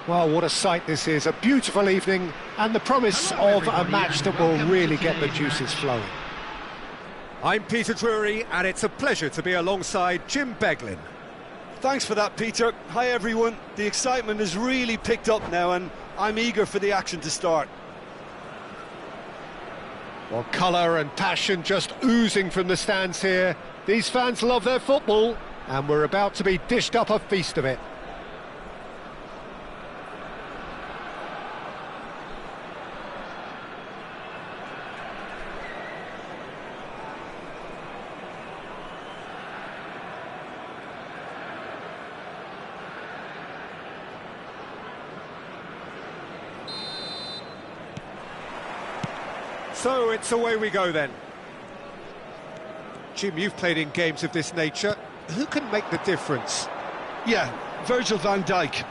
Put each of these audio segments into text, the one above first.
Well, what a sight this is, a beautiful evening and the promise of a match that will really get the juices flowing. I'm Peter Drury and it's a pleasure to be alongside Jim Beglin. Thanks for that, Peter. Hi everyone, the excitement has really picked up now and I'm eager for the action to start. Well, colour and passion just oozing from the stands here. These fans love their football and we're about to be dished up a feast of it. So it's away we go then. Jim, you've played in games of this nature. Who can make the difference? Yeah, Virgil van Dijk.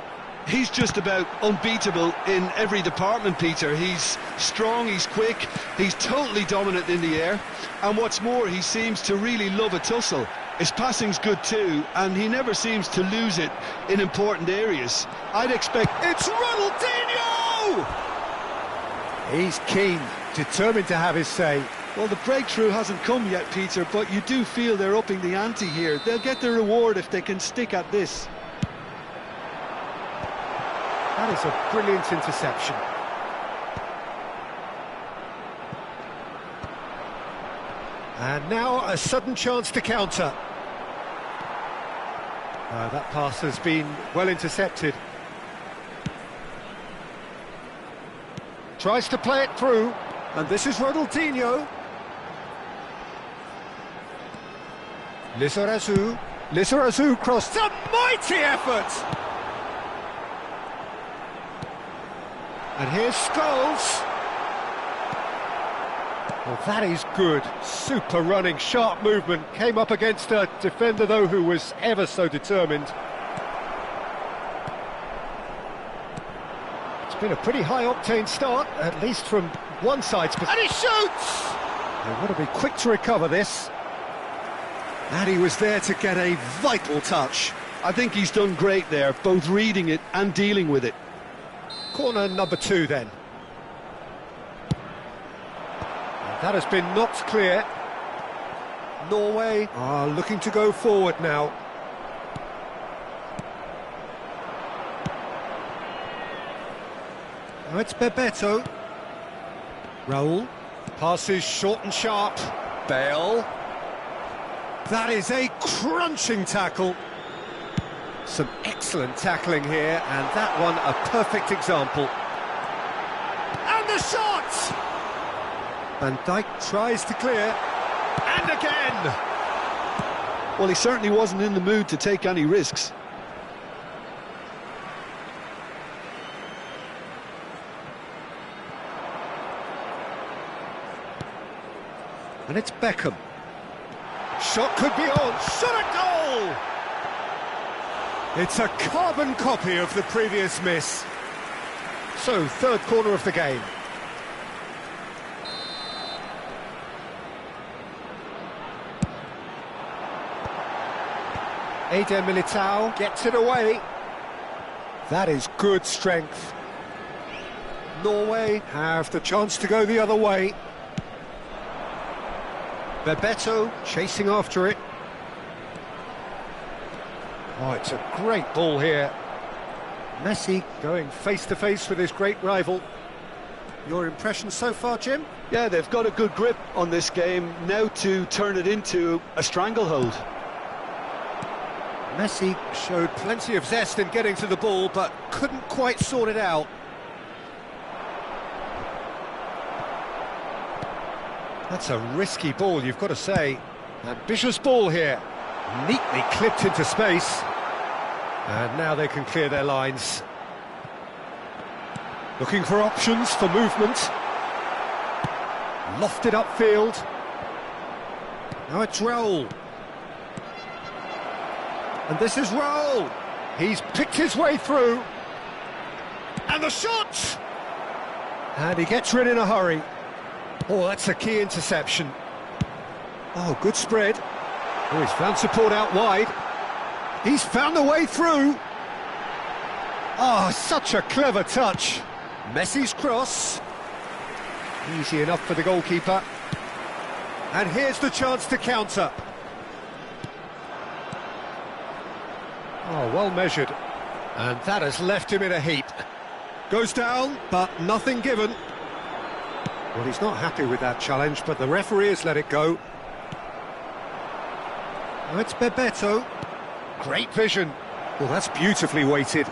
He's just about unbeatable in every department, Peter. He's strong, he's quick, he's totally dominant in the air. And what's more, he seems to really love a tussle. His passing's good too, and he never seems to lose it in important areas. I'd expect... It's Ronaldinho! He's keen, determined to have his say. Well, the breakthrough hasn't come yet, Peter, but you do feel they're upping the ante here. They'll get the reward if they can stick at this. That is a brilliant interception. And now a sudden chance to counter. That pass has been well intercepted. Tries to play it through. And this is Ronaldinho. Lizarazu crossed. A mighty effort! And here's Scholes. Well, that is good. Super running, sharp movement. Came up against a defender, though, who was ever so determined. It's been a pretty high-octane start, at least from one side's perspective. And he shoots! They want to be quick to recover this. And he was there to get a vital touch. I think he's done great there, both reading it and dealing with it. Corner number 2 then. That has been knocked clear. Norway are looking to go forward now. Now it's Bebeto. Raul. Passes short and sharp. Bale. That is a crunching tackle. Some excellent tackling here, and that one a perfect example. And the shot! Van Dijk tries to clear, And again! Well, he certainly wasn't in the mood to take any risks. and it's Beckham. Shot could be on, shot at goal! It's a carbon copy of the previous miss. So, third corner of the game. Eder Militao gets it away. That is good strength. Norway have the chance to go the other way. Bebeto chasing after it. Oh, it's a great ball here. Messi going face-to-face with his great rival. Your impression so far, Jim? Yeah, they've got a good grip on this game, now to turn it into a stranglehold. Messi showed Plenty of zest in getting to the ball, but couldn't quite sort it out. That's a risky ball, you've got to say. Ambitious ball here. Neatly clipped into space. And now they can clear their lines. Looking for options for movement. Lofted upfield. Now it's Raul. And this is Raul. He's picked his way through. And the shot! And he gets rid in a hurry. Oh, that's a key interception. Oh, good spread. Oh, he's found support out wide. He's found the way through. Oh, such a clever touch. Messi's cross. Easy enough for the goalkeeper. And here's the chance to counter. Oh, well measured. And that has left him in a heap. Goes down, but nothing given. Well, he's not happy with that challenge, but the referee has let it go. Oh, it's Bebeto. Great vision. Well, that's beautifully weighted.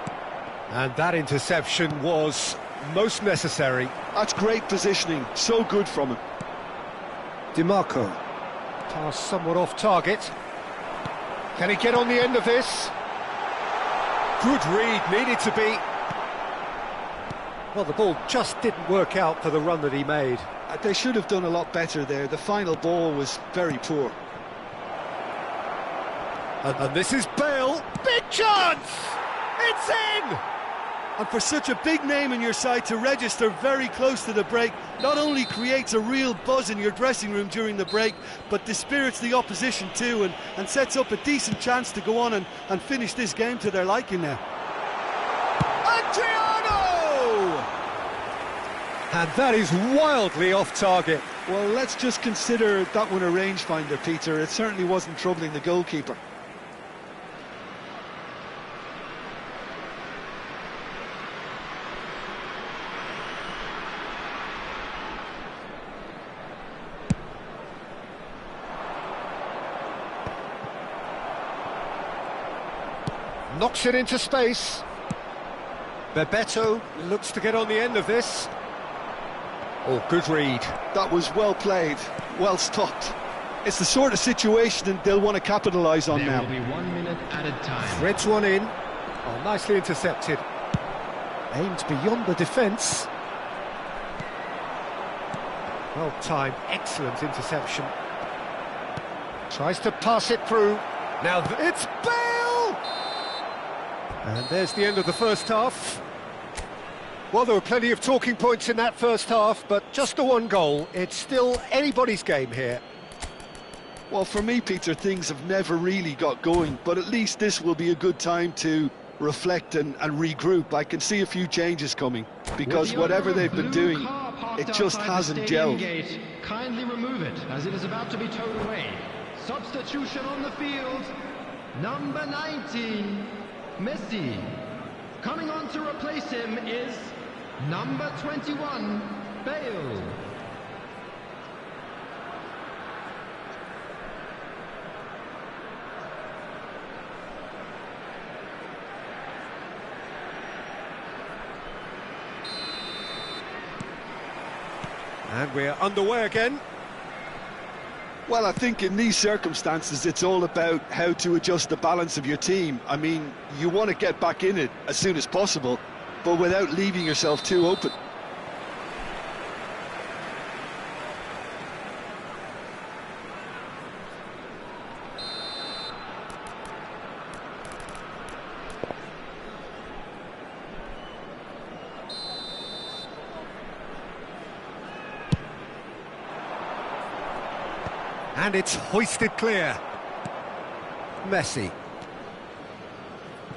And that interception was most necessary. That's great positioning, so good from him. DiMarco. Pass somewhat off target. Can he get on the end of this? Good read, needed to be. Well, the ball just didn't work out for the run that he made. They should have done a lot better there. The final ball was very poor. And this is Bale. Big chance! It's in! And for such a big name in your side to register very close to the break, not only creates a real buzz in your dressing room during the break, but dispirits the opposition too, and sets up a decent chance to go on and finish this game to their liking now. Adriano! And that is wildly off target. Well, let's just consider that one a rangefinder, Peter. It certainly wasn't troubling the goalkeeper. Knocks it into space. Bebeto looks to get on the end of this. Oh, good read. That was well played, well stopped. It's the sort of situation they'll want to capitalise on now. There will be 1 minute at a time. Threads one in. Oh, nicely intercepted. Aimed beyond the defence. Well timed, excellent interception. Tries to pass it through. Now it's Bale! And there's the end of the first half. Well, there were plenty of talking points in that first half, but just the one goal. It's still anybody's game here. Well, for me, Peter, things have never really got going, but at least this will be a good time to reflect and regroup. I can see a few changes coming, because whatever they've been doing, it just hasn't gelled. Gate, kindly remove it, as it is about to be towed away. Substitution on the field, number 19, Messi. Coming on to replace him is number 21, Bale. And we're underway again. Well, I think in these circumstances, it's all about how to adjust the balance of your team. I mean, you want to get back in it as soon as possible, but without leaving yourself too open. And it's hoisted clear. Messi.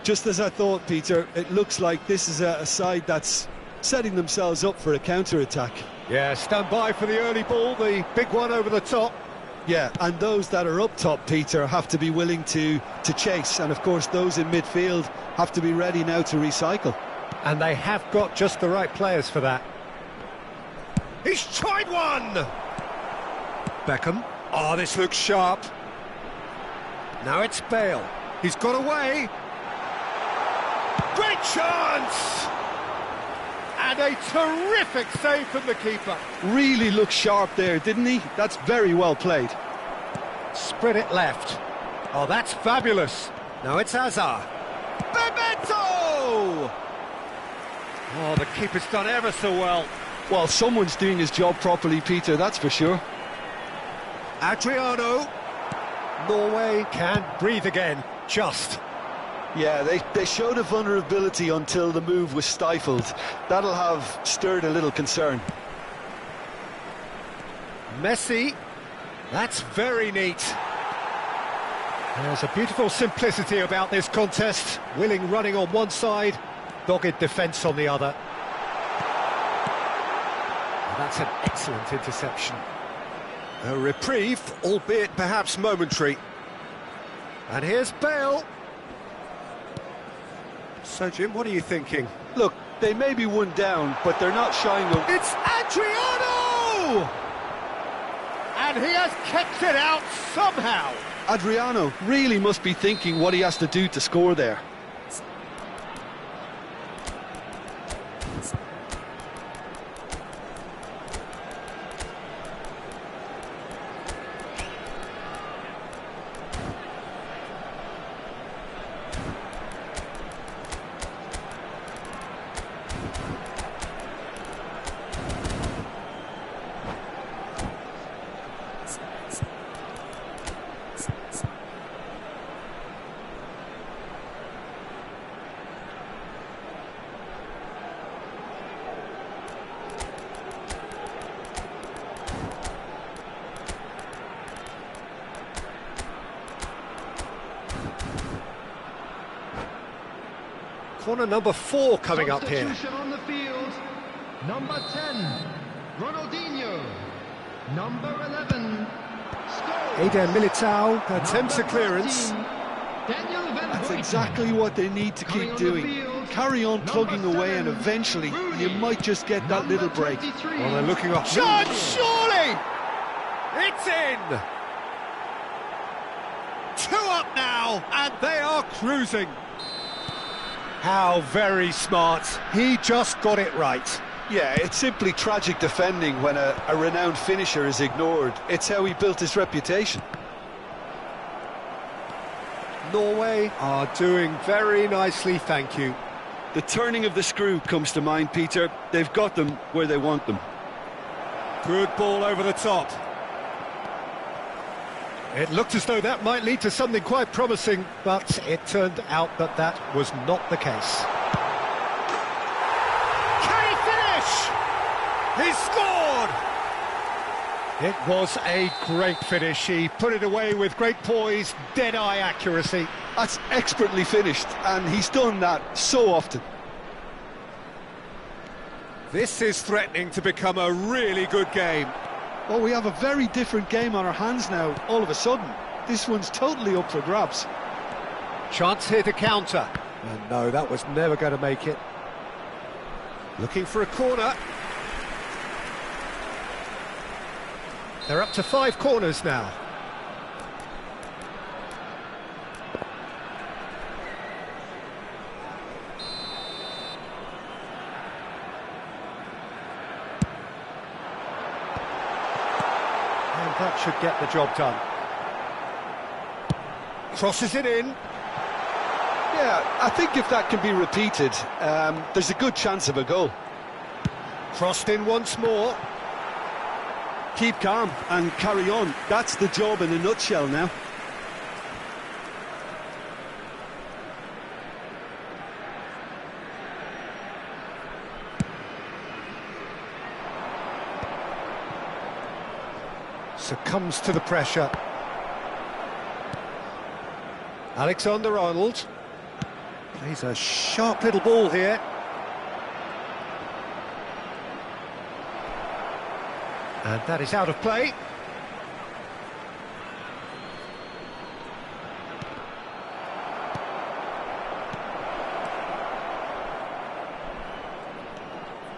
Just as I thought, Peter, it looks like this is a side that's setting themselves up for a counter-attack. Yeah, stand by for the early ball, the big one over the top. Yeah, and those that are up top, Peter, have to be willing to chase. And, of course, those in midfield have to be ready now to recycle. And they have got just the right players for that. He's tried one! Beckham. Oh, this looks sharp. Now it's Bale. He's got away. Great chance! And a terrific save from the keeper. Really looked sharp there, didn't he? That's very well played. Spread it left. Oh, that's fabulous. Now it's Hazard. Bebeto! Oh, the keeper's done ever so well. Well, someone's doing his job properly, Peter, that's for sure. Adriano. Norway can breathe again, just. Yeah, they showed a vulnerability until the move was stifled. That'll have stirred a little concern. Messi. That's very neat. There's a beautiful simplicity about this contest. Willing running on one side, dogged defence on the other. That's an excellent interception. A reprieve, albeit perhaps momentary. And here's Bale. So, Jim, what are you thinking? Look, they may be one down, but they're not shying away. It's Adriano! And he has kept it out somehow. Adriano really must be thinking what he has to do to score there. Corner number 4 coming up here. Substitution on the field. Number 10, Ronaldinho. Number 11, Scholes. Eder Militao attempts a clearance. That's exactly what they need to keep doing. Carry on plugging away and eventually you might just get that little break. Well, they're looking off. Shot, surely! It's in! 2 up now, and they are cruising. How very smart. He just got it right. Yeah, it's simply tragic defending when a renowned finisher is ignored. It's how he built his reputation. Norway are doing very nicely, thank you. The turning of the screw comes to mind, Peter. They've got them where they want them. Good ball over the top. It looked as though that might lead to something quite promising, but it turned out that that was not the case. Can he finish? He scored! It was a great finish. He put it away with great poise, dead-eye accuracy. That's expertly finished, and he's done that so often. This is threatening to become a really good game. Well, we have a very different game on our hands now, all of a sudden. This one's totally up for grabs. Chance here to counter. And no, that was never going to make it. Looking for a corner. They're up to 5 corners now. And that should get the job done. Crosses it in. Yeah, I think if that can be repeated, there's a good chance of a goal. Crossed in once more. Keep calm and carry on. That's the job in a nutshell now. Succumbs to the pressure. Alexander-Arnold plays a sharp little ball here. And that is out of play.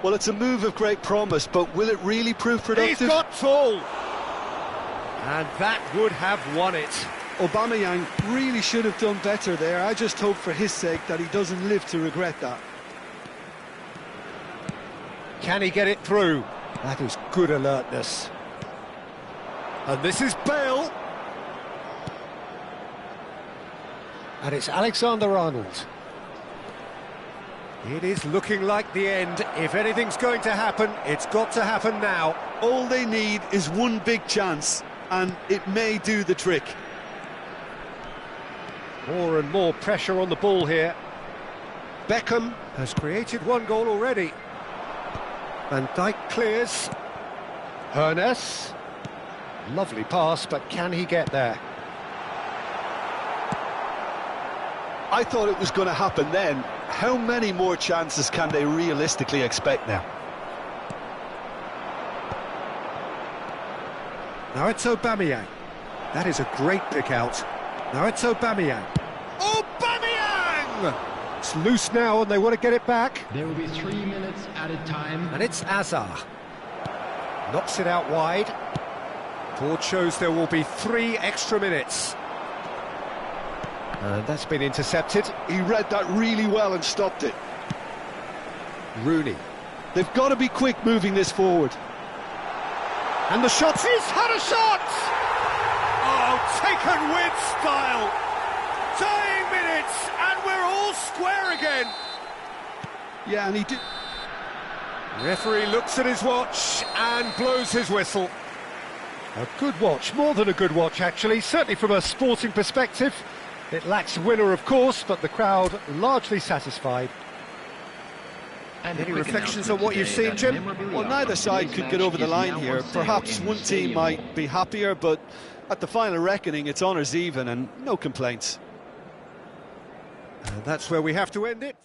Well, it's a move of great promise, but will it really prove productive? He's got tall. And that would have won it. Aubameyang really should have done better there. I just hope for his sake that he doesn't live to regret that. Can he get it through? That is good alertness. And this is Bale. And it's Alexander-Arnold. It is looking like the end. If anything's going to happen, it's got to happen now. All they need is one big chance, and it may do the trick. More and more pressure on the ball here. Beckham has created 1 goal already. Van Dijk clears. Hernes. Lovely pass, but can he get there? I thought it was going to happen then. How many more chances can they realistically expect now? Now it's Aubameyang. That is a great pick out. Now it's Aubameyang. Aubameyang! It's loose now and they want to get it back. There will be 3 minutes added time. And it's Azar. Knocks it out wide. Board shows there will be 3 extra minutes. And that's been intercepted. He read that really well and stopped it. Rooney. They've got to be quick moving this forward. And the shot. He's had a shot! Oh, taken with style. Dying minutes, and we're all square again. Yeah, and he did. Referee looks at his watch and blows his whistle. A good watch, more than a good watch actually, certainly from a sporting perspective. It lacks a winner of course, but the crowd largely satisfied. And Any reflections on what you've seen, Jim? Well, neither side could get over the line here. Perhaps one team might be happier, but at the final reckoning, it's honours even and no complaints. And that's where we have to end it.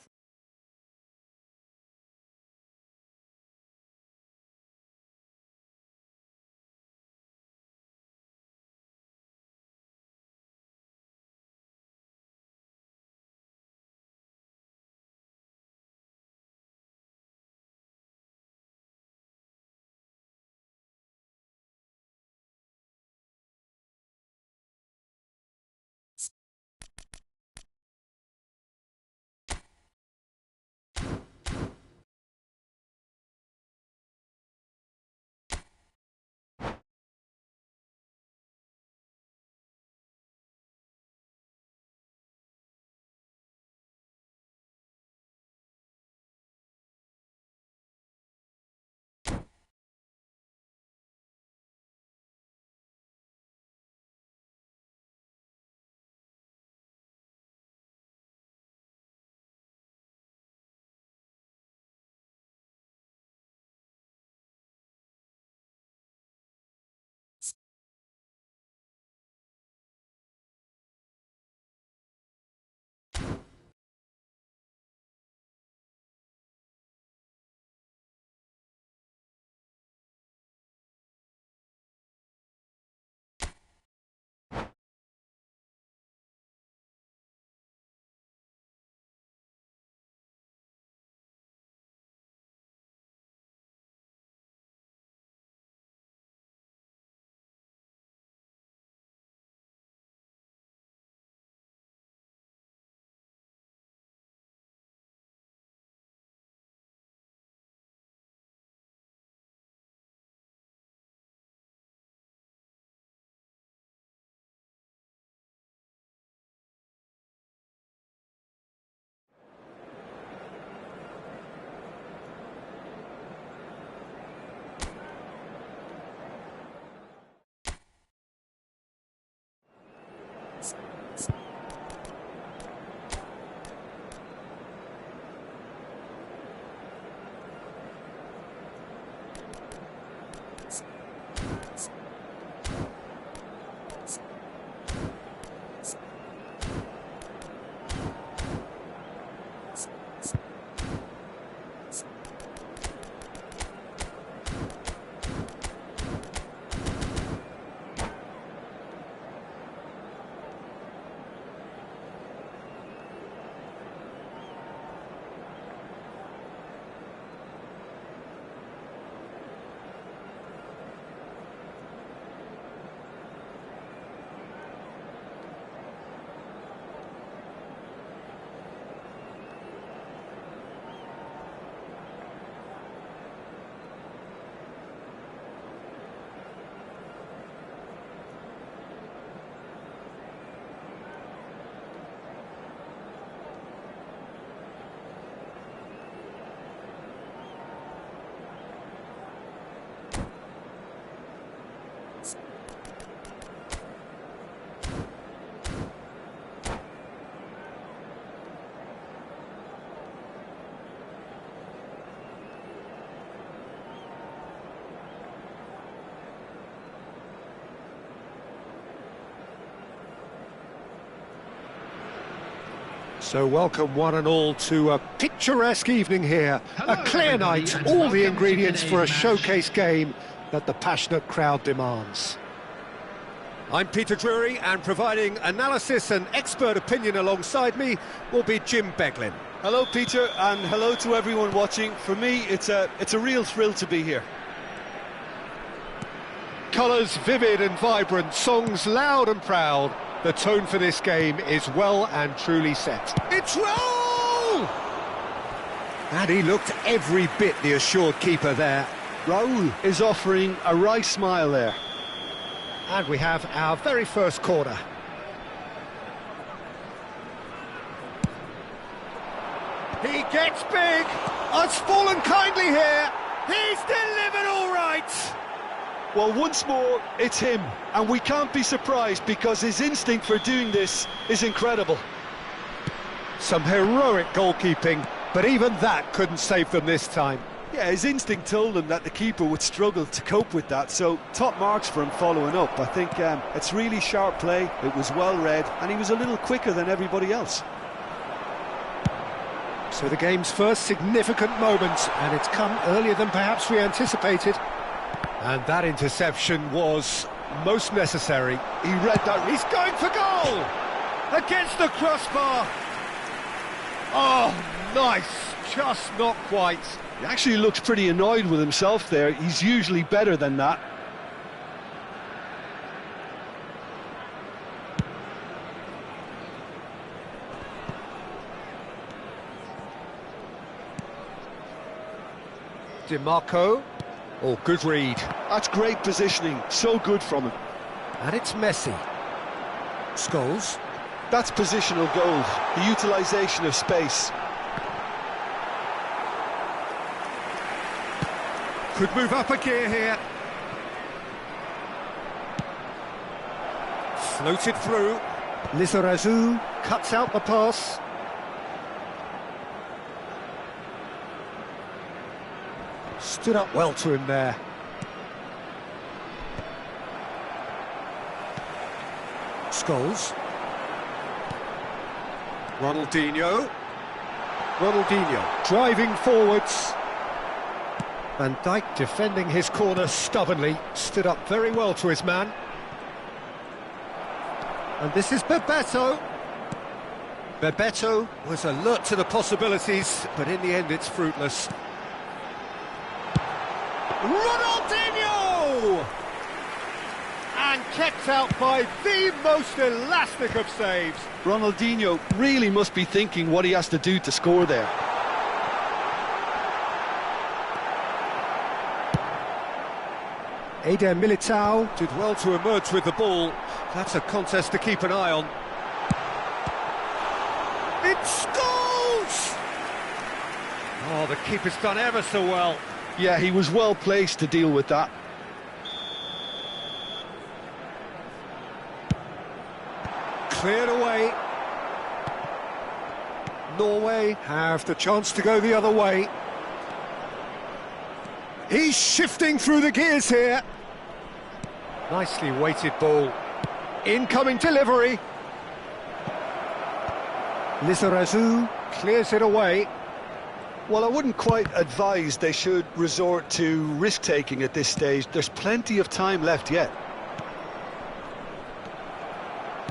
So welcome one and all to a picturesque evening here. Hello, A clear everybody, night, and all welcome the to ingredients for a today's showcase game that the passionate crowd demands. I'm Peter Drury, and providing analysis and expert opinion alongside me will be Jim Beglin. Hello, Peter, and hello to everyone watching. For me, it's a real thrill to be here. Colours vivid and vibrant, songs loud and proud. The tone for this game is well and truly set. It's Raul! And he looked every bit the assured keeper there. Raul is offering a wry smile there. And we have our very first corner. He gets big. It's fallen kindly here. He's delivered all right. Well, once more, it's him, and we can't be surprised because his instinct for doing this is incredible. Some heroic goalkeeping, but even that couldn't save them this time. Yeah, his instinct told him that the keeper would struggle to cope with that, so top marks for him following up. I think it's really sharp play, it was well read, and he was a little quicker than everybody else. So the game's first significant moment, and it's come earlier than perhaps we anticipated. And that interception was most necessary. He read that. He's going for goal! Against the crossbar! Oh, nice! Just not quite. He actually looks pretty annoyed with himself there. He's usually better than that. DiMarco. Oh, good read. That's great positioning. So good from him. And it's Messi. Scholes. That's positional gold. The utilisation of space. Could move up a gear here. Floated through. Lizarazu cuts out the pass. Stood up well to him there. Scholes. Ronaldinho driving forwards. Van Dijk defending his corner stubbornly, stood up very well to his man. And this is Bebeto. Bebeto was alert to the possibilities, but in the end it's fruitless. Ronaldinho! And kept out by the most elastic of saves. Ronaldinho really must be thinking what he has to do to score there. Eder Militao did well to emerge with the ball. That's a contest to keep an eye on. It scores! Oh, the keeper's done ever so well. Yeah, he was well placed to deal with that. Cleared away. Norway have the chance to go the other way. He's shifting through the gears here. Nicely weighted ball. Incoming delivery. Lizarazu clears it away. Well, I wouldn't quite advise they should resort to risk-taking at this stage. There's plenty of time left yet.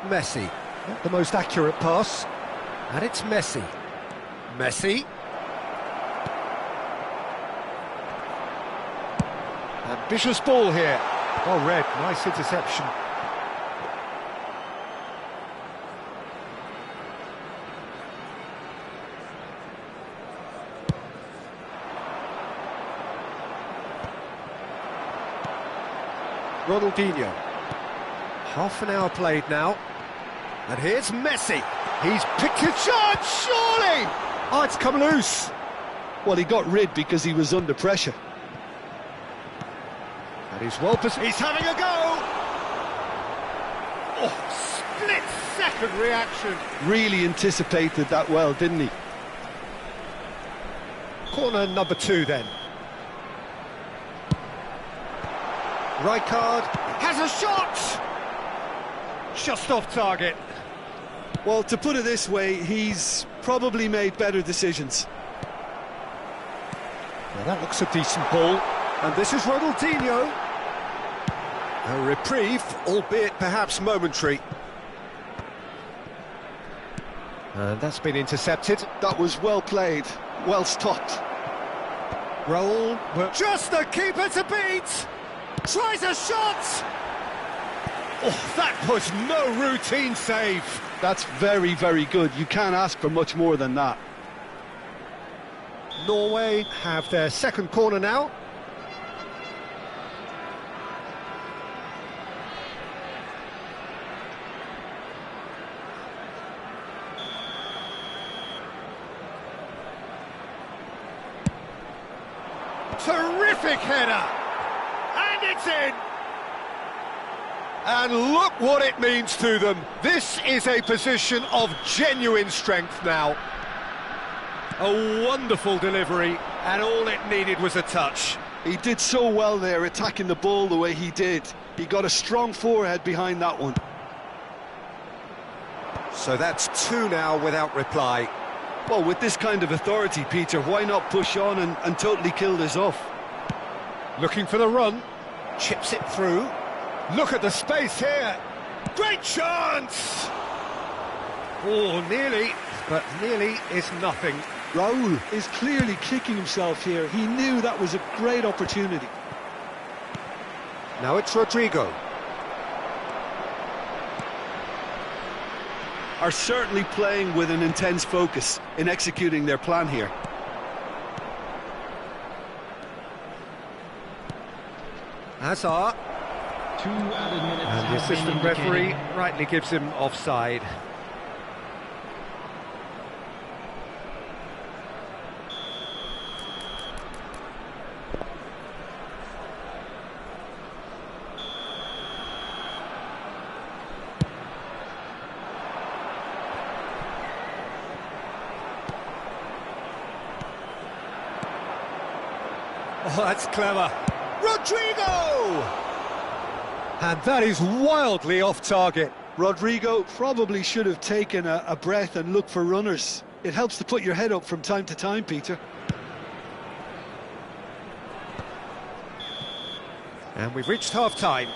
Messi, not the most accurate pass. And it's Messi. Messi. Ambitious ball here. Well read, nice interception. Ronaldinho. Half an hour played now. And here's Messi. He's picked his chance, surely! Oh, it's come loose. Well, he got rid because he was under pressure. And he's well positioned. He's having a go! Oh, split-second reaction. Really anticipated that well, didn't he? Corner number 2 then. Rijkaard has a shot! Just off target. Well, to put it this way, he's probably made better decisions. Well, that looks a decent ball. And this is Ronaldinho. A reprieve, albeit perhaps momentary. And that's been intercepted. That was well played, well stopped. Roll, but just the keeper to beat! Tries a shot! Oh, that was no routine save. That's very, very good. You can't ask for much more than that. Norway have their second corner now. Terrific header! And it's in! And look what it means to them. This is a position of genuine strength now. A wonderful delivery, and all it needed was a touch. He did so well there, attacking the ball the way he did. He got a strong forehead behind that one. So that's two now without reply. Well, with this kind of authority, Peter, why not push on and totally kill this off? Looking for the run, chips it through. Look at the space here. Great chance! Oh, nearly, but nearly is nothing. Raul is clearly kicking himself here. He knew that was a great opportunity. Now it's Rodrigo. Are certainly playing with an intense focus in executing their plan here. Hazard. 2 added minutes And the have been assistant referee indicated. rightly gives him offside. Oh, that's clever. Rodrigo! And that is wildly off target. Rodrigo probably should have taken a breath and looked for runners. It helps to put your head up from time to time, Peter. And we've reached half-time.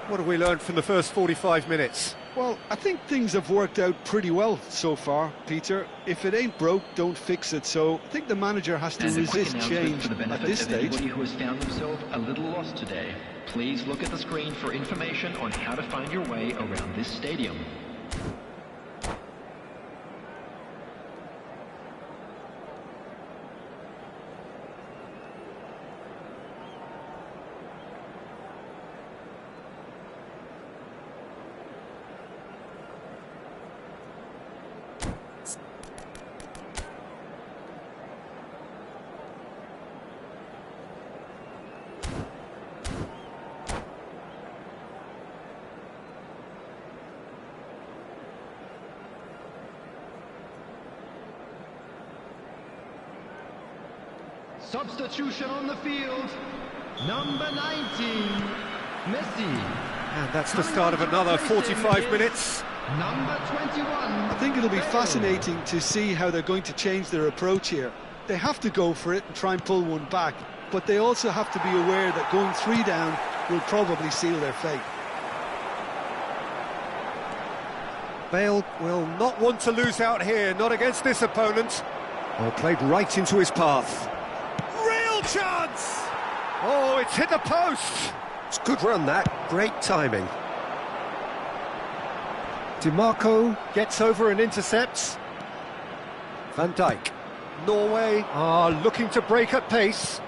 What have we learned from the first 45 minutes? Well, I think things have worked out pretty well so far, Peter. If it ain't broke, don't fix it. So I think the manager has to resist change for the benefit at this of stage. anybody who has found themselves a little lost today. Please look at the screen for information on how to find your way around this stadium. Substitution on the field, number 19, Messi. And that's the start of another 45 minutes. Number 21. I think it'll be fascinating to see how they're going to change their approach here. They have to go for it and try and pull one back, but they also have to be aware that going 3 down will probably seal their fate. Bale will not want to lose out here, not against this opponent. Well, played right into his path. Real chance! Oh, it's hit the post! It's a good run, that. Great timing. DiMarco gets over and intercepts. Van Dijk. Norway are looking to break at pace.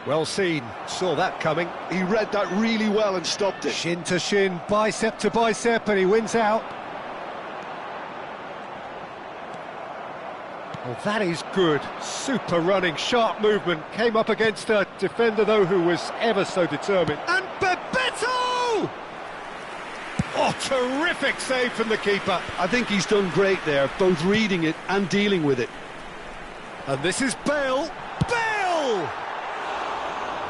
Well seen, saw that coming. He read that really well and stopped it. Shin to shin, bicep to bicep, and he wins out. Well, that is good. Super running, sharp movement. Came up against a defender, though, who was ever so determined. And Bebeto! Oh, terrific save from the keeper. I think he's done great there, both reading it and dealing with it. And this is Bale. Bale!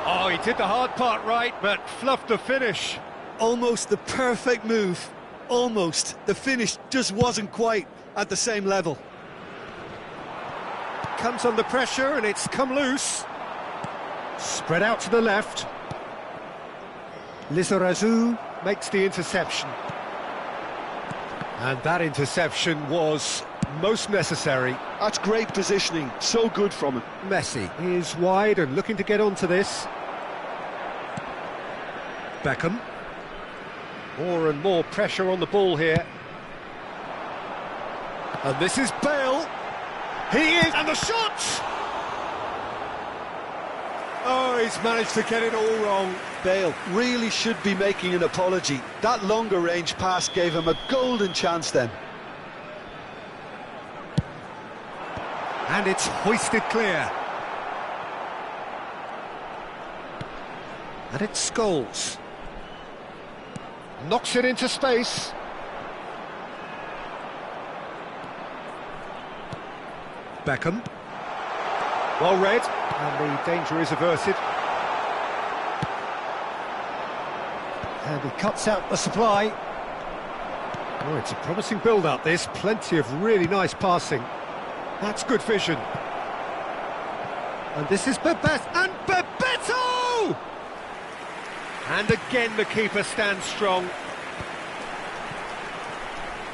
Oh, he did the hard part right, but fluffed the finish. Almost the perfect move. almost. The finish just wasn't quite at the same level. Comes under pressure and it's come loose. Spread out to the left. Lizarazu makes the interception. And that interception was most necessary. That's great positioning, so good from him. Messi is wide and looking to get onto this. Beckham. More and more pressure on the ball here. And this is Bale. He is, and the shot! Oh, he's managed to get it all wrong. Bale really should be making an apology. That longer range pass gave him a golden chance then. And it's hoisted clear. And it's Scholes. Knocks it into space. Beckham. Well read, and the danger is averted. And he cuts out the supply. Oh, it's a promising build-up, this. Plenty of really nice passing. That's good vision. And this is Bebeto, and Bebeto! And again the keeper stands strong.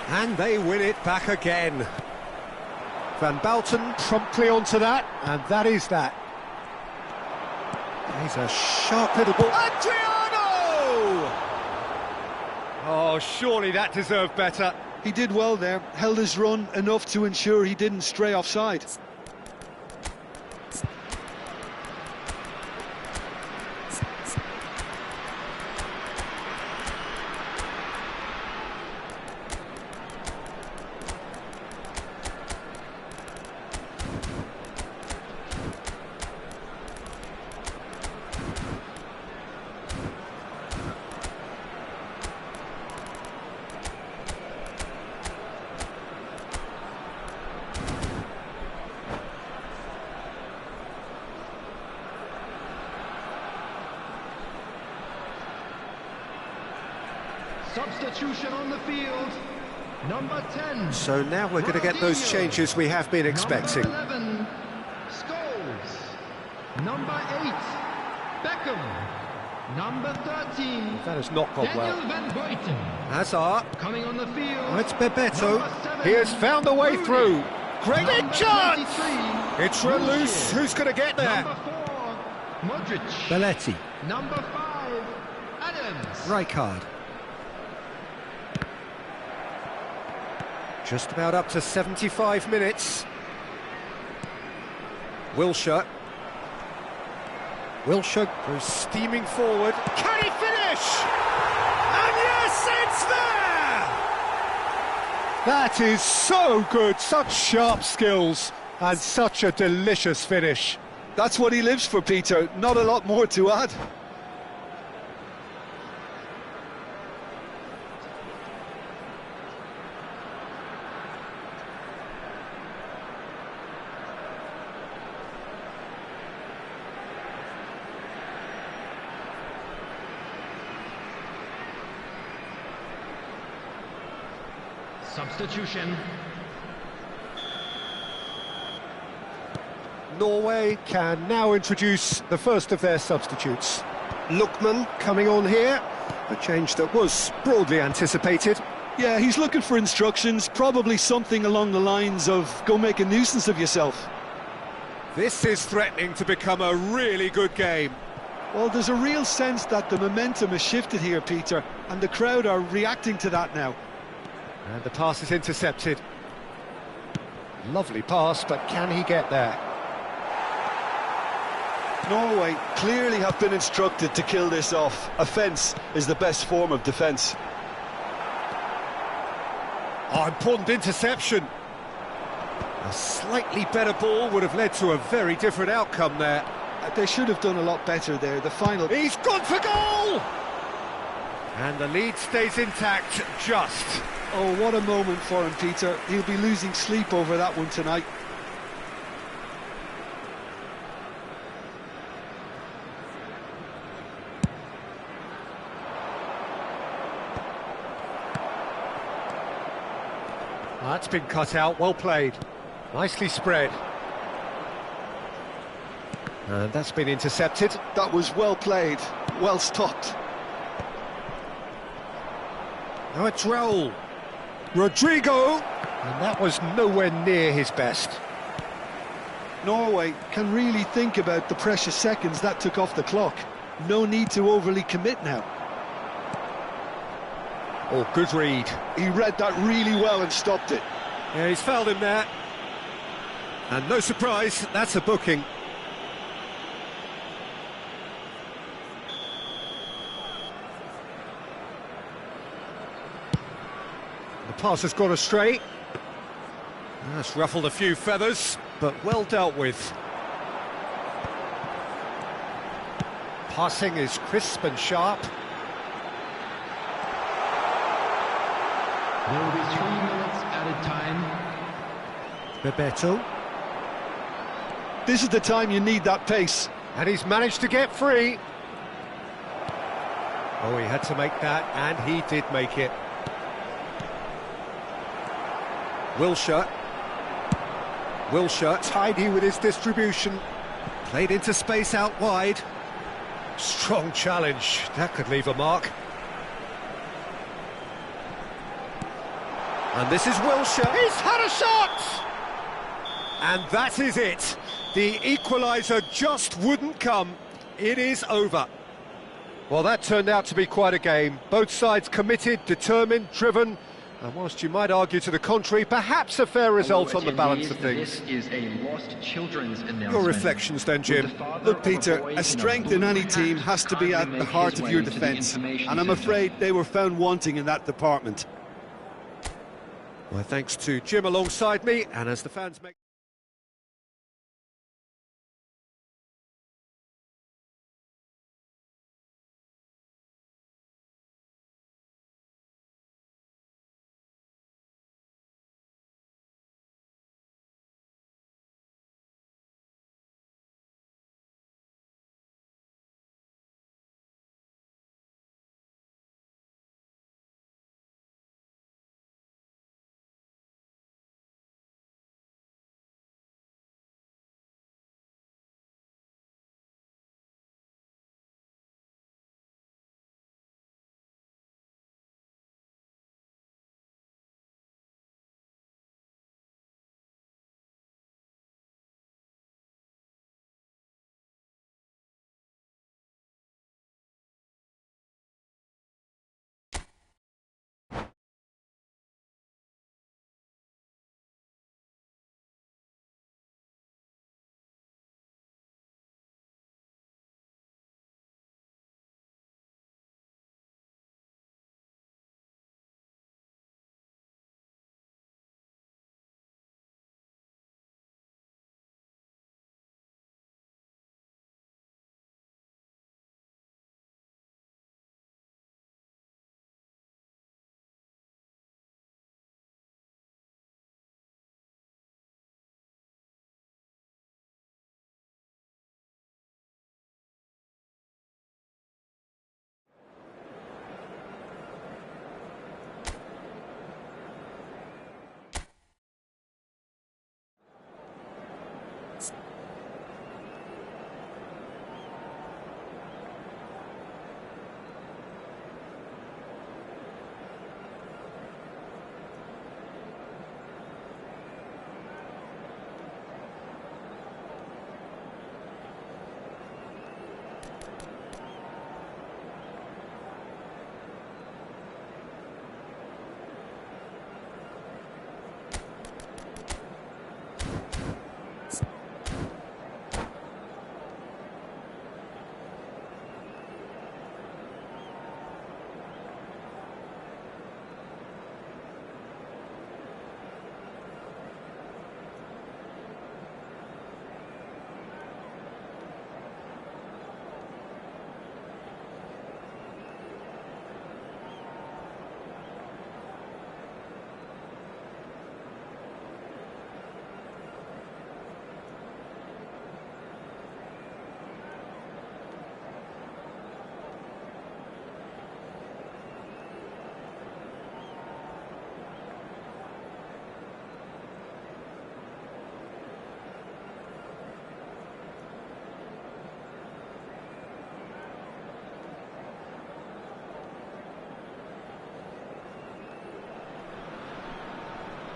And they win it back again. Van Balten promptly onto that, and that is that. He's a sharp little ball. Adriano! Oh, surely that deserved better. He did well there, held his run enough to ensure he didn't stray offside. Substitution on the field, number 10. So now we're going to get those changes we have been expecting. Number 11, Scholes. Number 8, Beckham. Number 13, That has not gone Daniel well. Van Buiten. Hazard. Coming on the field, Oh, it's Bebeto. number 7, He has found a way Rooney. through. Great Number chance! 23, It's run loose. Wilshere. Who's going to get there? Number 4, Modric. Belletti. Number 5, Adams. Rijkaard. Just about up to 75 minutes. Wilshere. Wilshere goes steaming forward. Can he finish? And yes, it's there! That is so good. Such sharp skills and such a delicious finish. That's what he lives for, Peter. Not a lot more to add. Substitution. Norway can now introduce the first of their substitutes. Lookman coming on here, a change that was broadly anticipated. Yeah, he's looking for instructions, probably something along the lines of go make a nuisance of yourself. This is threatening to become a really good game. Well, there's a real sense that the momentum has shifted here, Peter, and the crowd are reacting to that now. And the pass is intercepted. Lovely pass, but can he get there? Norway clearly have been instructed to kill this off. Offence is the best form of defence. Oh, important interception. A slightly better ball would have led to a very different outcome there. They should have done a lot better there. The final... He's gone for goal! And the lead stays intact, just. Oh, what a moment for him, Peter. He'll be losing sleep over that one tonight. Well, that's been cut out, well played. Nicely spread. And that's been intercepted. That was well played, well stopped. Now it's Raul. Rodrigo! And that was nowhere near his best. Norway can really think about the precious seconds that took off the clock. No need to overly commit now. Oh, good read. He read that really well and stopped it. Yeah, he's fouled him there. And no surprise, that's a booking. The pass has gone astray. That's ruffled a few feathers, but well dealt with. Passing is crisp and sharp. There will be 3 minutes added time. Bebeto. This is the time you need that pace. And he's managed to get free. Oh, he had to make that, and he did make it. Wilshere tidy with his distribution. Played into space out wide. Strong challenge. That could leave a mark. And this is Wilshere. He's had a shot! And that is it. The equaliser just wouldn't come. It is over. Well, that turned out to be quite a game. Both sides committed, determined, driven. And whilst you might argue to the contrary, perhaps a fair result on the balance of things. This is a lost children's announcement. Your reflections then, Jim? Look, Peter, a strength in any team has to be at the heart of your defence. And I'm afraid they were found wanting in that department. Well, thanks to Jim alongside me, and as the fans make...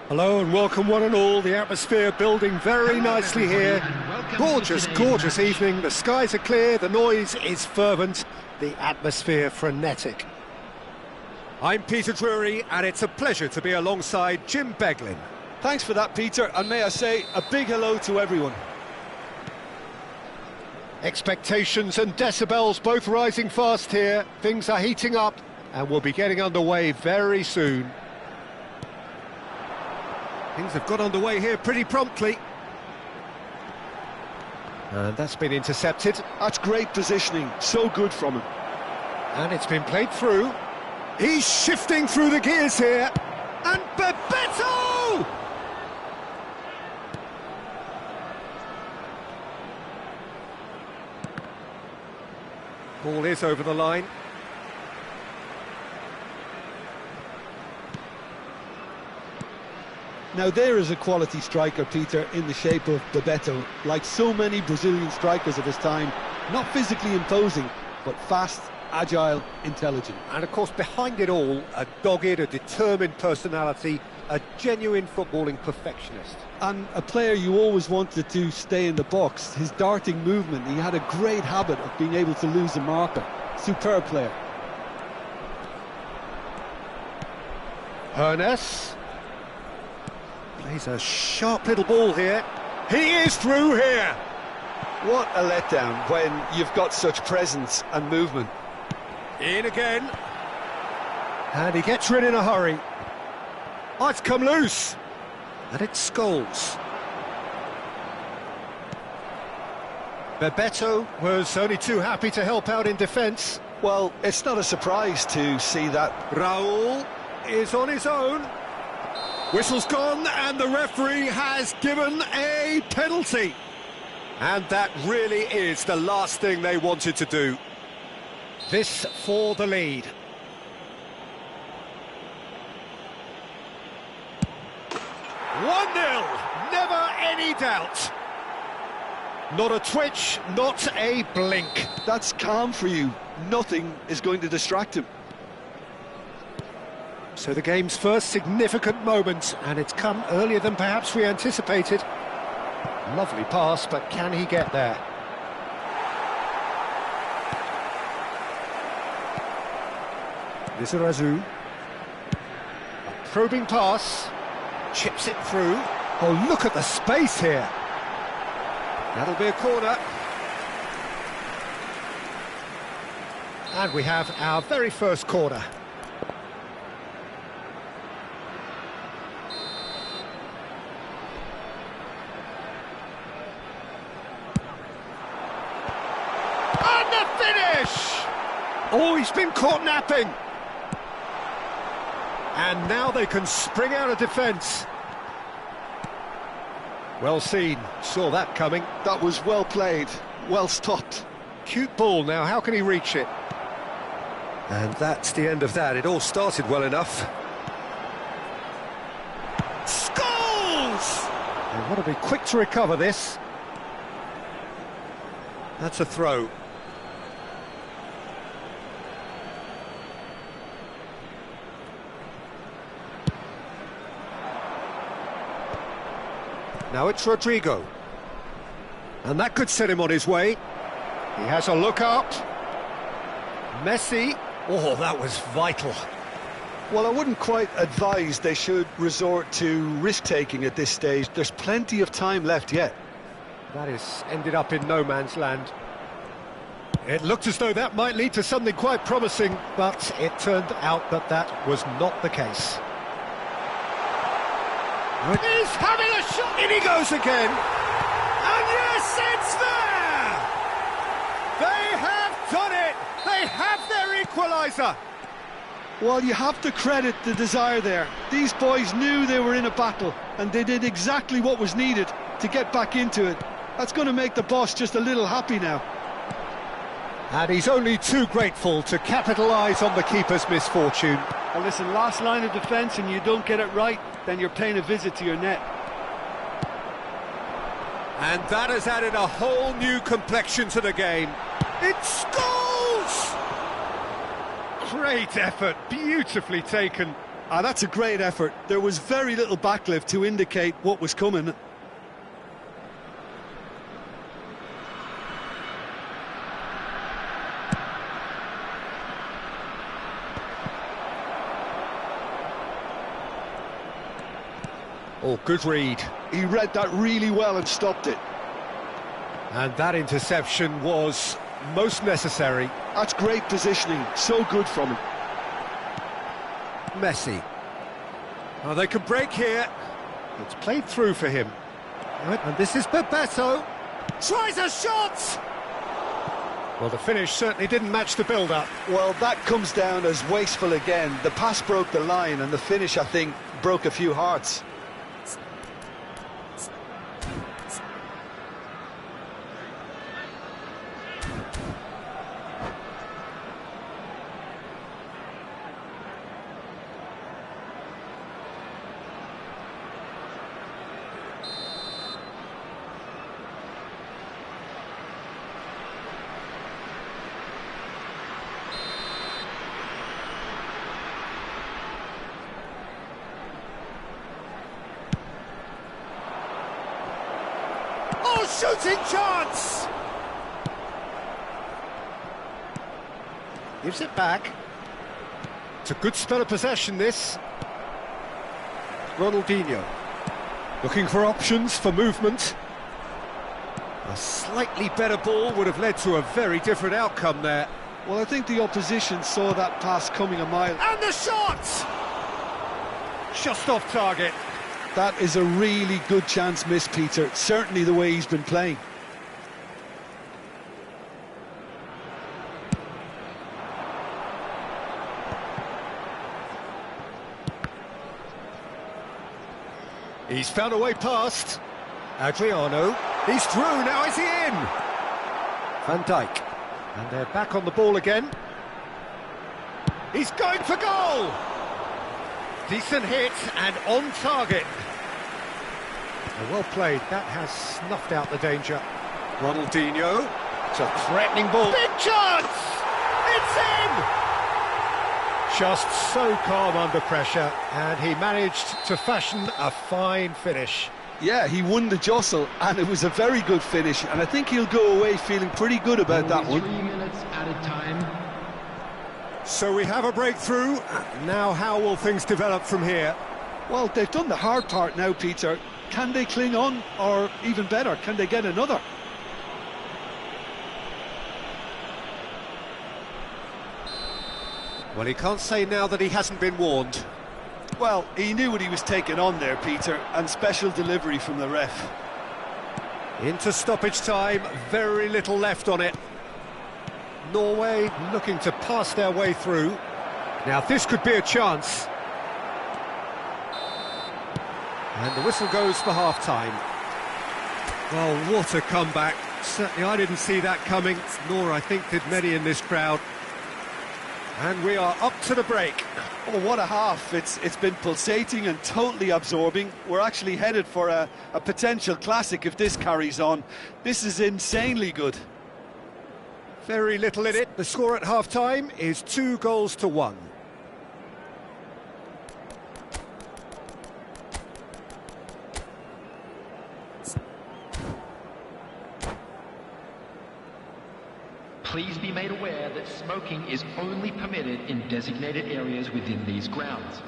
Hello and welcome one and all. The atmosphere building very nicely here. Gorgeous, gorgeous evening. The skies are clear, the noise is fervent, the atmosphere frenetic. I'm Peter Drury and it's a pleasure to be alongside Jim Beglin. Thanks for that, Peter, and may I say a big hello to everyone. Expectations and decibels both rising fast here. Things are heating up and we'll be getting underway very soon. Things have got underway here pretty promptly. And that's been intercepted. That's great positioning, so good from him. And it's been played through. He's shifting through the gears here. And Bebeto! Ball is over the line. Now there is a quality striker, Peter, in the shape of Bebeto. Like so many Brazilian strikers of his time, not physically imposing, but fast, agile, intelligent. And of course, behind it all, a dogged, a determined personality, a genuine footballing perfectionist. And a player you always wanted to stay in the box. His darting movement, he had a great habit of being able to lose a marker. Superb player. Hernes plays a sharp little ball here. He is through here. What a letdown when you've got such presence and movement. In again. And he gets rid in a hurry. Oh, it's come loose. And it's Scholes. Bebeto was only too happy to help out in defence. Well, it's not a surprise to see that. Raul is on his own. Whistle's gone and the referee has given a penalty. And that really is the last thing they wanted to do. This for the lead. One 0, never any doubt. Not a twitch, not a blink. That's calm for you. Nothing is going to distract him. So the game's first significant moment, and it's come earlier than perhaps we anticipated. Lovely pass, but can he get there? Lizarazu. A probing pass. Chips it through. Oh, look at the space here. That'll be a corner. And we have our very first corner. And the finish! Oh, he's been caught napping. And now they can spring out of defence. Well seen, saw that coming. That was well played, well stopped. Cute ball now, how can he reach it? And that's the end of that. It all started well enough. Scholes! They want to be quick to recover this. That's a throw. Now it's Rodrigo. And that could set him on his way. He has a look up. Messi. Oh, that was vital. Well, I wouldn't quite advise they should resort to risk-taking at this stage. There's plenty of time left yet. That is ended up in no man's land. It looked as though that might lead to something quite promising, but it turned out that that was not the case. He's having a shot! In he goes again! And yes, it's there! They have done it! They have their equaliser! Well, you have to credit the desire there. These boys knew they were in a battle, and they did exactly what was needed to get back into it. That's going to make the boss just a little happy now. And he's only too grateful to capitalise on the keeper's misfortune. Well, listen, last line of defence and you don't get it right, then you're paying a visit to your net. And that has added a whole new complexion to the game. It's Scholes! Great effort, beautifully taken. Ah, that's a great effort. There was very little backlift to indicate what was coming. Oh, good read. He read that really well and stopped it. And that interception was most necessary. That's great positioning, so good from him. Messi. Oh, they could break here. It's played through for him. Right, and this is Bebeto. Tries a shot! Well, the finish certainly didn't match the build-up. Well, that comes down as wasteful again. The pass broke the line and the finish, I think, broke a few hearts. Oh, shooting chance! Gives it back. It's a good spell of possession, this. Ronaldinho. Looking for options for movement. A slightly better ball would have led to a very different outcome there. Well, I think the opposition saw that pass coming a mile. And the shot! Just off target. That is a really good chance missed, Peter. Certainly the way he's been playing. He's found a way past. Adriano. He's through, now is he in? Van Dijk. And they're back on the ball again. He's going for goal! Decent hit and on target. Well played, that has snuffed out the danger. Ronaldinho. It's a threatening ball. Big chance! It's in! Just so calm under pressure, and he managed to fashion a fine finish. Yeah, he won the jostle, and it was a very good finish, and I think he'll go away feeling pretty good about that one. 3 minutes added time. So we have a breakthrough. Now how will things develop from here? Well, they've done the hard part now, Peter. Can they cling on, or even better, can they get another? Well, he can't say now that he hasn't been warned. Well, he knew what he was taking on there, Peter, and special delivery from the ref. Into stoppage time, very little left on it. Norway looking to pass their way through. Now this could be a chance. And the whistle goes for half-time. Well, what a comeback. Certainly I didn't see that coming, nor I think did many in this crowd. And we are up to the break. Oh, what a half. It's been pulsating and totally absorbing. We're actually headed for a potential classic if this carries on. This is insanely good. Very little in it. The score at half-time is 2-1. Please be made aware that smoking is only permitted in designated areas within these grounds.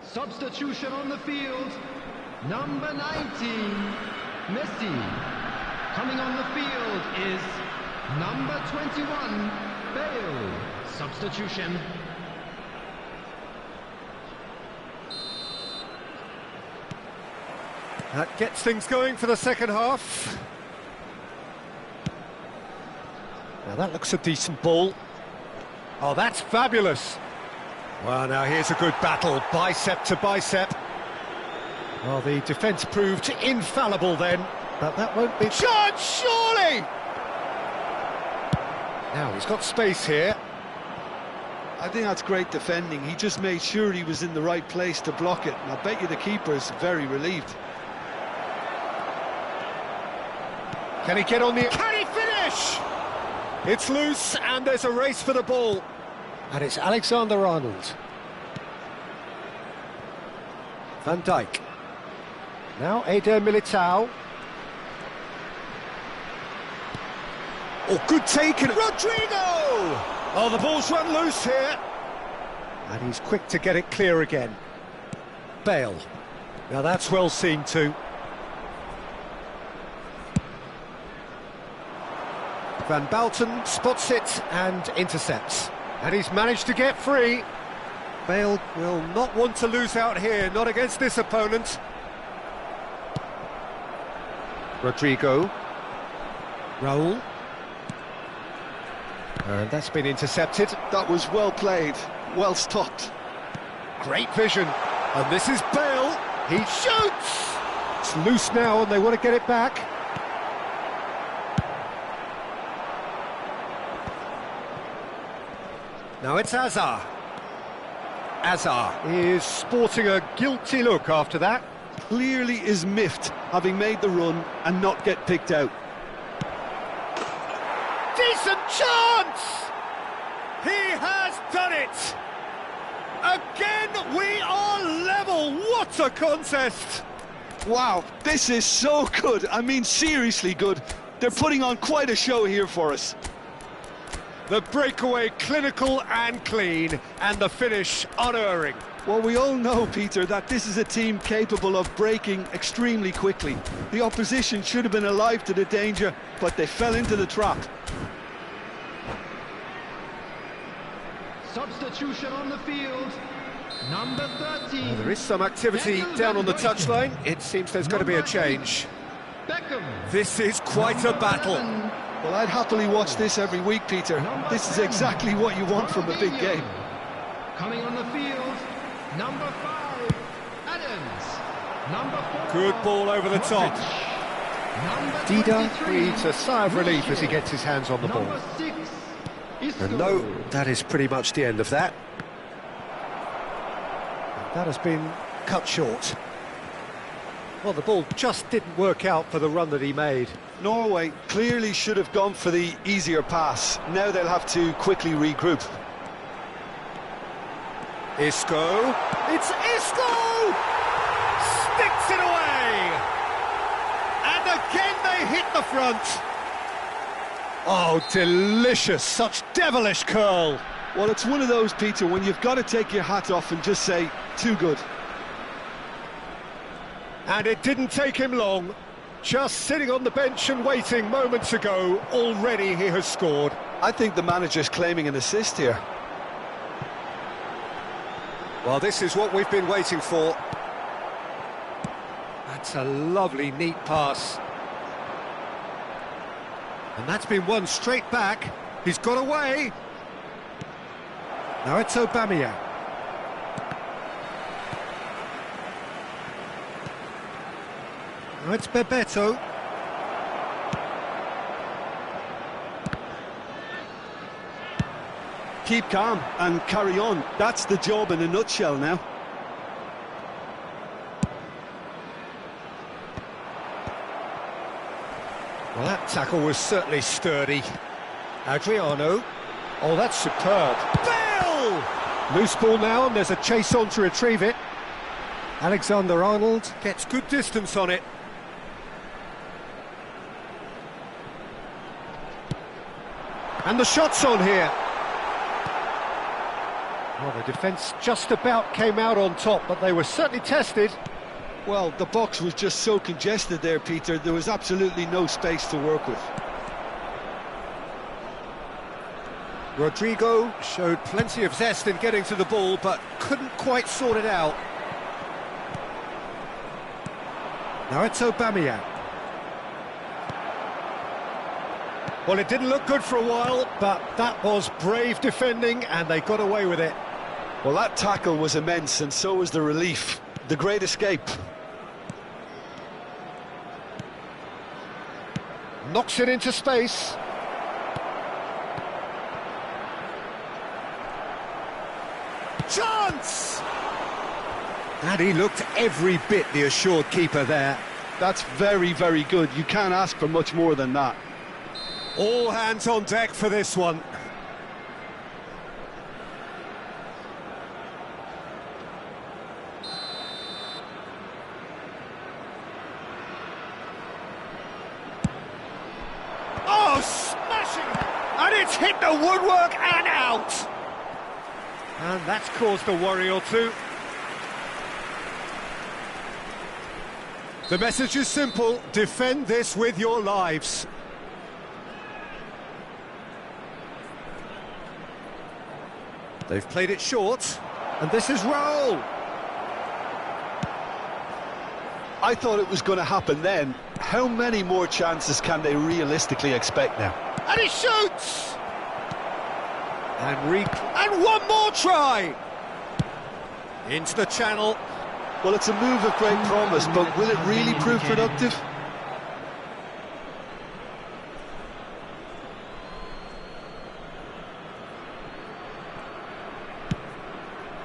Substitution on the field. Number 19, Messi. Coming on the field is number 21, Bale. Substitution. That gets things going for the second half. Now that looks a decent ball. Oh, that's fabulous. Well, now here's a good battle, bicep to bicep. Well, the defence proved infallible then, but that won't be... Shot, surely! Now he's got space here. I think that's great defending. He just made sure he was in the right place to block it, and I bet you the keeper's very relieved. Can he get on the... Can he finish? It's loose, and there's a race for the ball. And it's Alexander-Arnold. Van Dijk. Now Eder Militao. Oh, good taken. Rodrigo! Oh, the ball's run loose here. And he's quick to get it clear again. Bale. Now that's well seen too. Van Balten spots it and intercepts. And he's managed to get free. Bale will not want to lose out here, not against this opponent. Rodrigo. Raul. And that's been intercepted. That was well played, well stopped. Great vision. And this is Bale. He shoots! It's loose now and they want to get it back. Now it's Azar. Azar is sporting a guilty look after that. Clearly is miffed, having made the run and not get picked out. Decent chance! He has done it! Again, we are level. What a contest! Wow, this is so good. I mean, seriously good. They're putting on quite a show here for us. The breakaway clinical and clean, and the finish unerring. Well, we all know, Peter, that this is a team capable of breaking extremely quickly. The opposition should have been alive to the danger, but they fell into the trap. Substitution on the field. Number 13. There is some activity down on the touchline. It seems there's going to be a change. Beckham. This is quite a battle. Well, I'd happily watch this every week, Peter. This is exactly what you want from a big game. Coming on the field, number 5, Adams. Number 4. Good ball over the top. Dida breathes a sigh of relief as he gets his hands on the ball. Number 6, And no, that is pretty much the end of that. That has been cut short. Well, the ball just didn't work out for the run that he made. Norway clearly should have gone for the easier pass. Now they'll have to quickly regroup. Isco. It's Isco! Sticks it away! And again they hit the front. Oh, delicious. Such devilish curl. Well, it's one of those, Peter, when you've got to take your hat off and just say, too good. And it didn't take him long. Just sitting on the bench and waiting moments ago, already he has scored. I think the manager's claiming an assist here. Well, this is what we've been waiting for. That's a lovely, neat pass. And that's been won straight back. He's got away. Now it's Aubameyang. Now it's Bebeto. Keep calm and carry on. That's the job in a nutshell now. Well, that tackle was certainly sturdy. Adriano. Oh, that's superb. Bale! Loose ball now, and there's a chase on to retrieve it. Alexander-Arnold gets good distance on it. And the shot's on here. Well, the defence just about came out on top, but they were certainly tested. Well, the box was just so congested there, Peter. There was absolutely no space to work with. Rodrigo showed plenty of zest in getting to the ball, but couldn't quite sort it out. Now it's Aubameyang. Well, it didn't look good for a while, but that was brave defending, and they got away with it. Well, that tackle was immense, and so was the relief. The great escape. Knocks it into space. Chance! And he looked every bit the assured keeper there. That's very, very good. You can't ask for much more than that. All hands on deck for this one. Oh, smashing! And it's hit the woodwork and out! And that's caused a worry or two. The message is simple: defend this with your lives. They've played it short, and this is Raul. I thought it was going to happen then. How many more chances can they realistically expect now? And he shoots! And one more try! Into the channel. Well, it's a move of great promise, but will it really prove productive?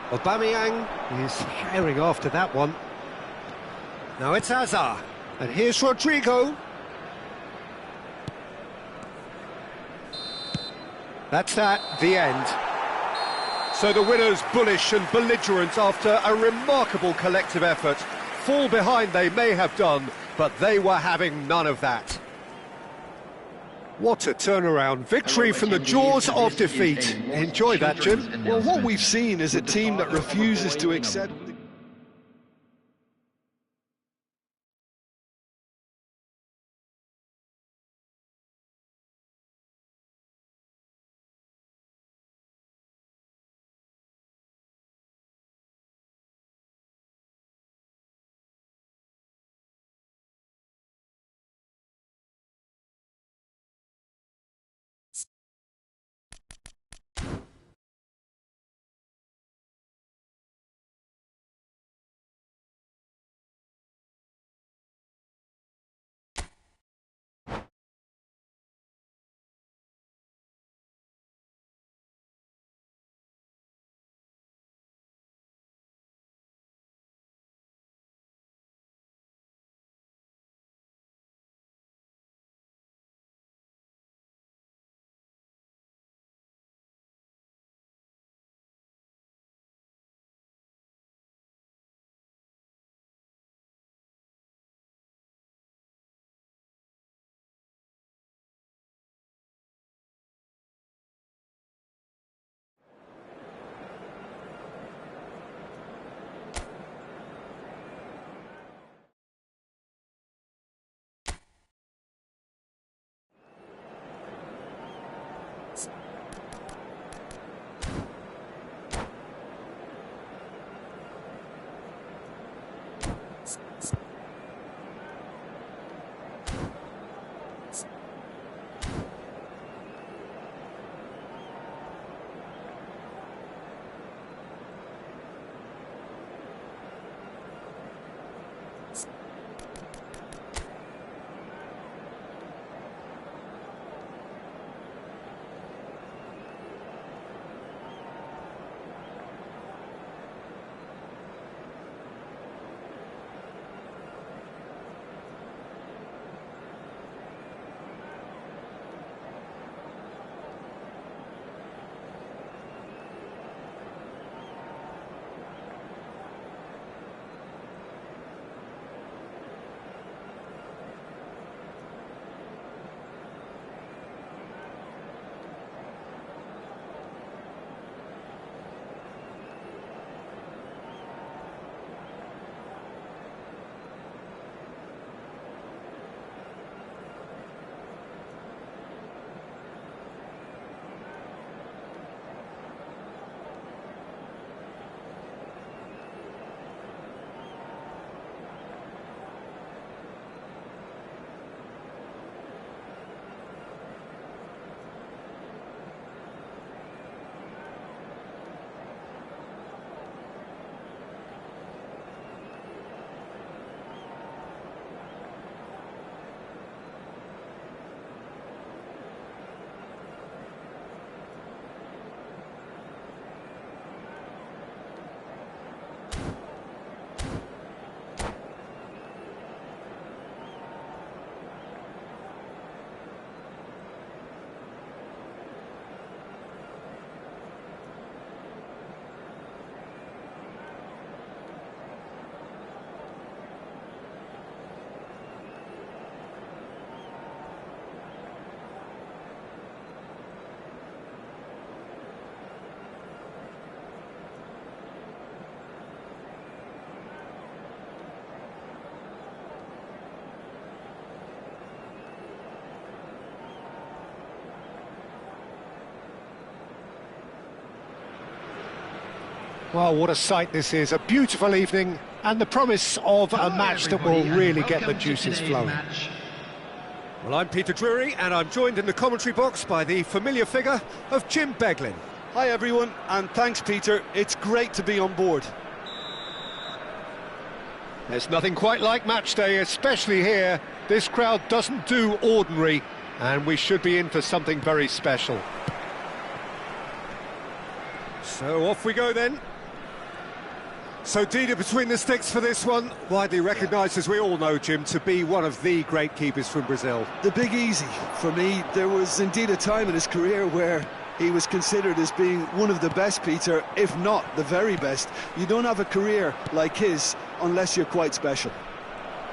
Aubameyang is herring after that one. Now it's Hazard, and here's Rodrigo. That's the end. So the winners, bullish and belligerent after a remarkable collective effort. Fall behind they may have done, but they were having none of that. What a turnaround. Victory from the jaws of defeat. Enjoy that, Jim. Well, what we've seen is a team that refuses to accept Well, what a sight this is. A beautiful evening and the promise of a match that will really get the juices flowing. Well, I'm Peter Drury, and I'm joined in the commentary box by the familiar figure of Jim Beglin. Hi everyone, and thanks Peter, it's great to be on board. There's nothing quite like match day, especially here. This crowd doesn't do ordinary, and we should be in for something very special. So off we go then. So Dida between the sticks for this one, widely recognised, as we all know, Jim, to be one of the great keepers from Brazil. The Big Easy. For me, there was indeed a time in his career where he was considered as being one of the best, Peter, if not the very best. You don't have a career like his unless you're quite special.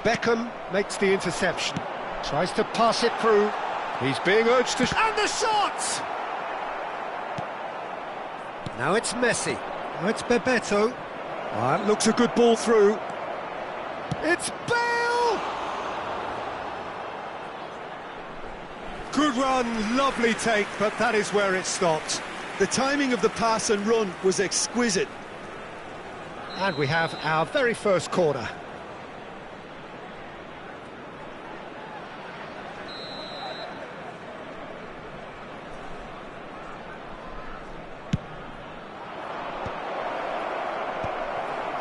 Beckham makes the interception, tries to pass it through. He's being urged to... And the shot! Now it's Messi. Now it's Bebeto. That looks a good ball through. It's Bale! Good run, lovely take, but that is where it stopped. The timing of the pass and run was exquisite. And we have our very first corner.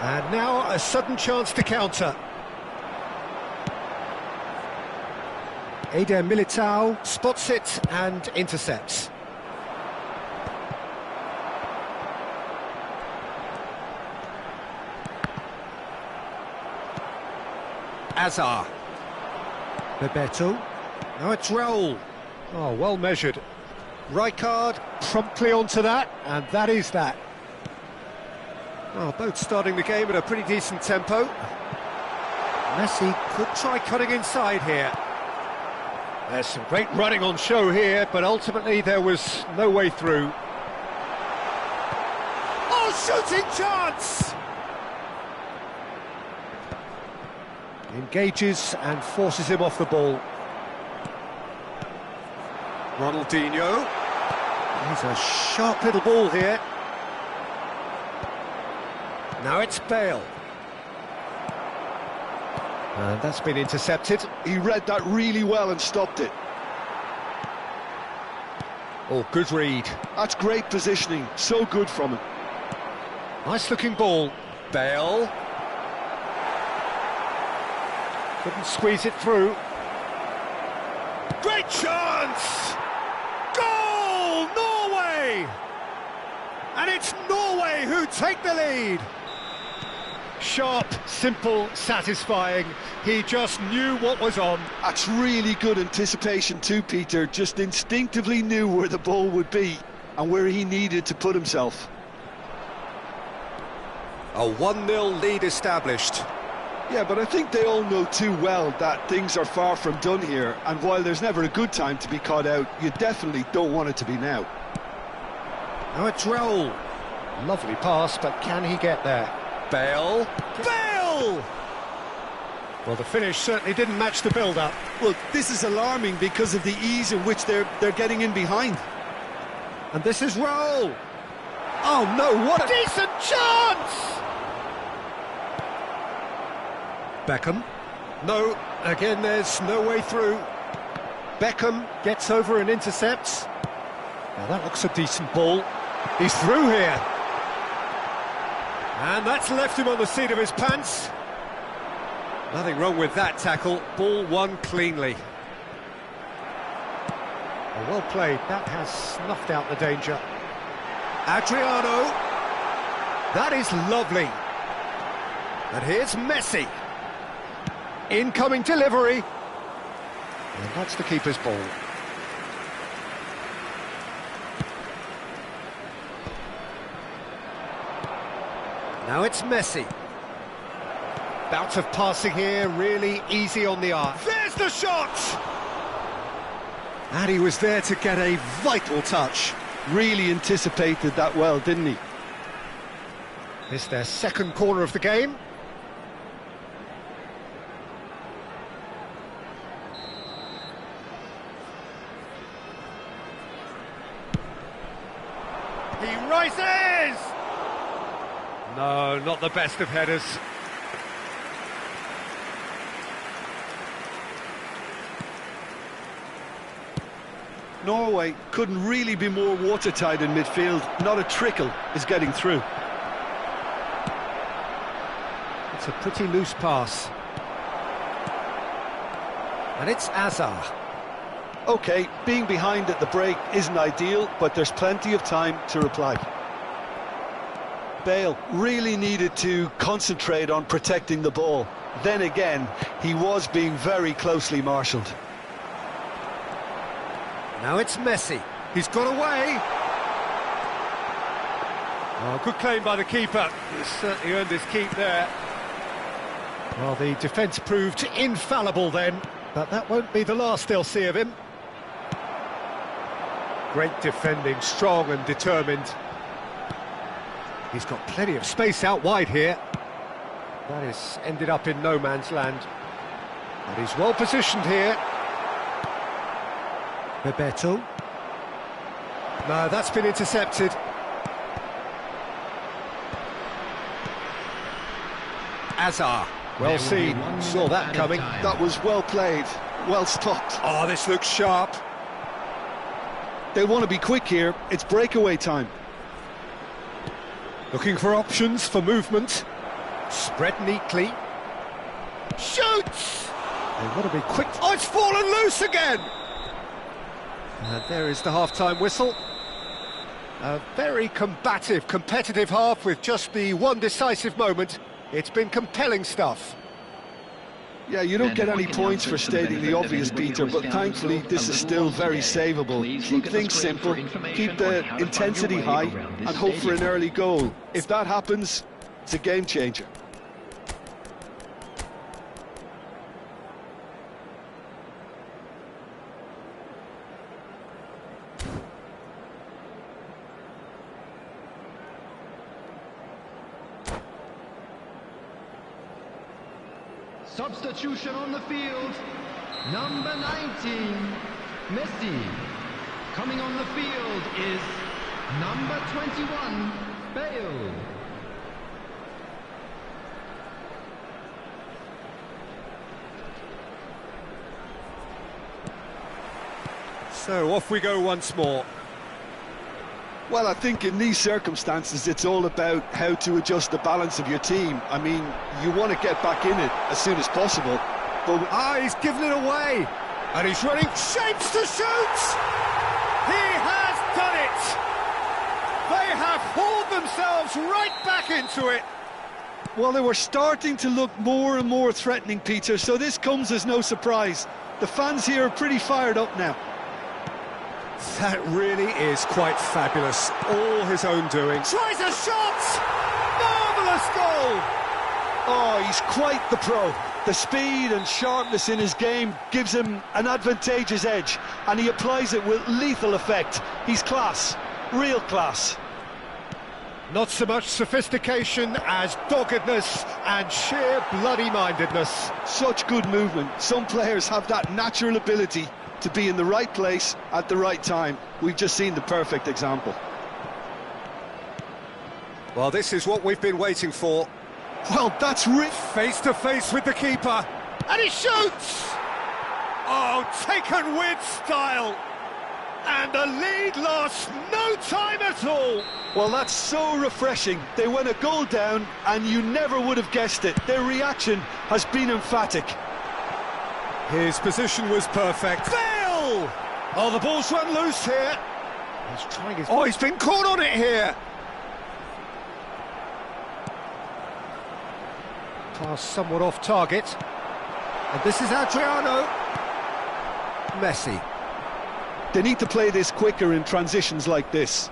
And now a sudden chance to counter. Eder Militao spots it and intercepts. Azar. Bebeto. Now it's Raul. Oh, well measured. Rijkaard promptly onto that, and that is that. Well, both starting the game at a pretty decent tempo. Messi Could try cutting inside here. There's some great running on show here, but ultimately there was no way through. Oh, shooting chance! Engages and forces him off the ball. Ronaldinho. He's a sharp little ball here. Now it's Bale. And that's been intercepted. He read that really well and stopped it. Oh, good read. That's great positioning, so good from him. Nice looking ball. Bale. Couldn't squeeze it through. Great chance! Goal! Norway! And it's Norway who take the lead. Sharp, simple, satisfying. He just knew what was on. That's really good anticipation too, Peter. Just instinctively knew where the ball would be and where he needed to put himself. A 1-0 lead established. Yeah, but I think they all know too well that things are far from done here, and while there's never a good time to be caught out, you definitely don't want it to be now. Now it's Raul. Lovely pass, but can he get there? Bale. Bale! Well, the finish certainly didn't match the build-up. Well, this is alarming because of the ease in which they're getting in behind. And this is Raul. Oh no, what a Decent chance! Beckham. No, again there's no way through. Beckham gets over and intercepts. Now that looks a decent ball. He's through here. And that's left him on the seat of his pants. Nothing wrong with that tackle. Ball won cleanly. Well played. That has snuffed out the danger. Adriano. That is lovely. And here's Messi. Incoming delivery. And that's the keeper's ball. Now it's Messi. Bout of passing here, really easy on the arc. There's the shot! And he was there to get a vital touch. Really anticipated that well, didn't he? It's their second corner of the game. He rises! No, not the best of headers. Norway couldn't really be more watertight in midfield. Not a trickle is getting through. It's a pretty loose pass. And it's Azar. OK, being behind at the break isn't ideal, but there's plenty of time to reply. Bale really needed to concentrate on protecting the ball. Then again, he was being very closely marshalled. Now it's Messi. He's got away. Oh, good claim by the keeper. He's certainly earned his keep there. Well, the defence proved infallible then, but that won't be the last they'll see of him. Great defending, strong and determined. He's got plenty of space out wide here. That has ended up in no man's land. But he's well positioned here. Bebeto. No, that's been intercepted. Azar. Well seen. Saw that coming. That was well played, well stopped. Oh, this looks sharp. They want to be quick here. It's breakaway time. Looking for options for movement. Spread neatly. Shoots! They want to be quick. Oh, it's fallen loose again! And there is the half-time whistle. A very combative, competitive half with just the one decisive moment. It's been compelling stuff. Yeah, you don't get any points for stating the obvious, Peter, but thankfully this is still very savable. Keep things simple, keep the intensity high, and hope for an early goal. If that happens, it's a game changer. Substitution on the field, number 19, Messi. Coming on the field is number 21, Bale. So off we go once more. Well, I think in these circumstances it's all about how to adjust the balance of your team. I mean, you want to get back in it as soon as possible, but... He's given it away! And he's running shapes to shoot! He has done it! They have hauled themselves right back into it! Well, they were starting to look more and more threatening, Peter, so this comes as no surprise. The fans here are pretty fired up now. That really is quite fabulous. All his own doing. Tries a shot! Marvellous goal! Oh, he's quite the pro. The speed and sharpness in his game gives him an advantageous edge, and he applies it with lethal effect. He's class, real class. Not so much sophistication as doggedness and sheer bloody-mindedness. Such good movement. Some players have that natural ability to be in the right place at the right time. We've just seen the perfect example. Well, this is what we've been waiting for. Well, that's face to face with the keeper, and he shoots! Oh, taken with style! And the lead lost no time at all! Well, that's so refreshing. They went a goal down, and you never would have guessed it. Their reaction has been emphatic. His position was perfect. Bale! Oh, the ball's run loose here. He's trying his... Oh, he's been caught on it here. Pass somewhat off target. And this is Adriano. Messi. They need to play this quicker in transitions like this.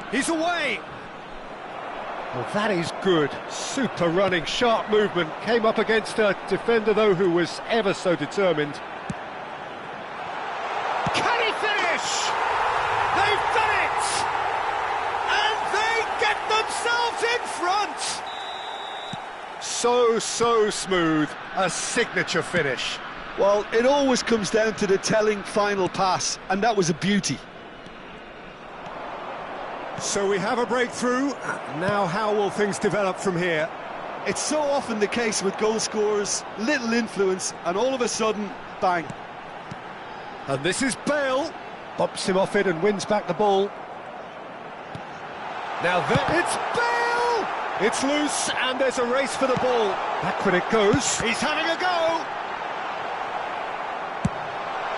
He's away. Well, that is good. Super running, sharp movement. Came up against a defender, though, who was ever so determined. Can he finish? They've done it! And they get themselves in front! So smooth. A signature finish. Well, it always comes down to the telling final pass, and that was a beauty. So we have a breakthrough. Now how will things develop from here? It's so often the case with goal scorers, little influence, and all of a sudden, bang. And this is Bale. Bumps him off it and wins back the ball. Now it's Bale! It's loose and there's a race for the ball. Backward it goes. He's having a go!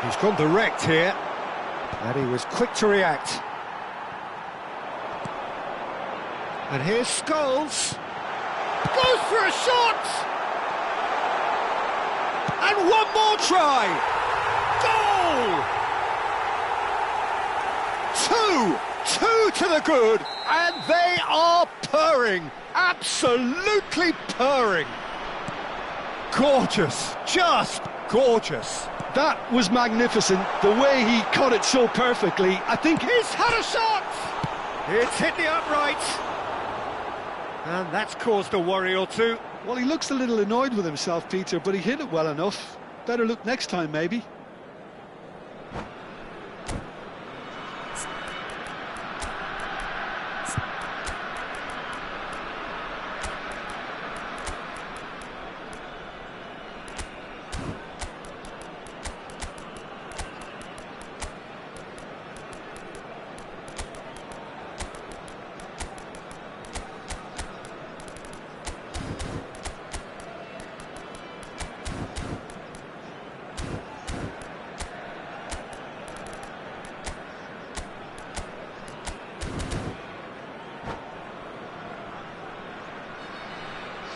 He's gone direct here. And he was quick to react. And here's Scholes. Goes for a shot! And one more try! Goal! Two to the good, and they are purring, absolutely purring. Gorgeous, just gorgeous. That was magnificent, the way he cut it so perfectly. I think He's had a shot! It's hit the upright. And that's caused a worry or two. well, he looks a little annoyed with himself, Peter, but he hit it well enough. Better look next time, maybe.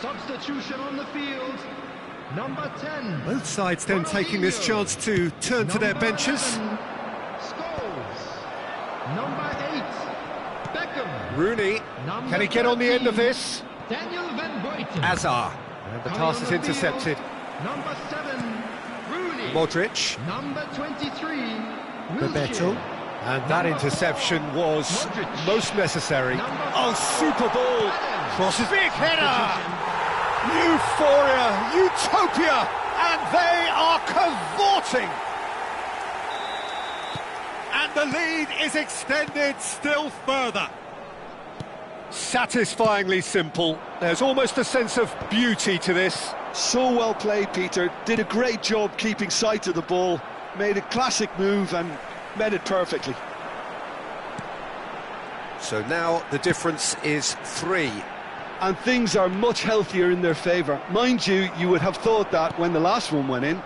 Substitution on the field, number 10. Both sides then taking this chance to turn to their benches. Scholes. Number 8, Beckham. Rooney, Number can he get on the end of this? Daniel Van Buiten. Azar, and the pass is intercepted. Number 7, Rooney. Modric, Number 23, Bebeto, and that interception was Modric. most necessary. Oh, super ball! Crosses, Big header! Euphoria, utopia, and they are cavorting. And the lead is extended still further. satisfyingly simple. There's almost a sense of beauty to this. So well played, Peter. Did a great job keeping sight of the ball. Made a classic move and met it perfectly. So now the difference is 3. And things are much healthier in their favour. Mind you, you would have thought that when the last one went in.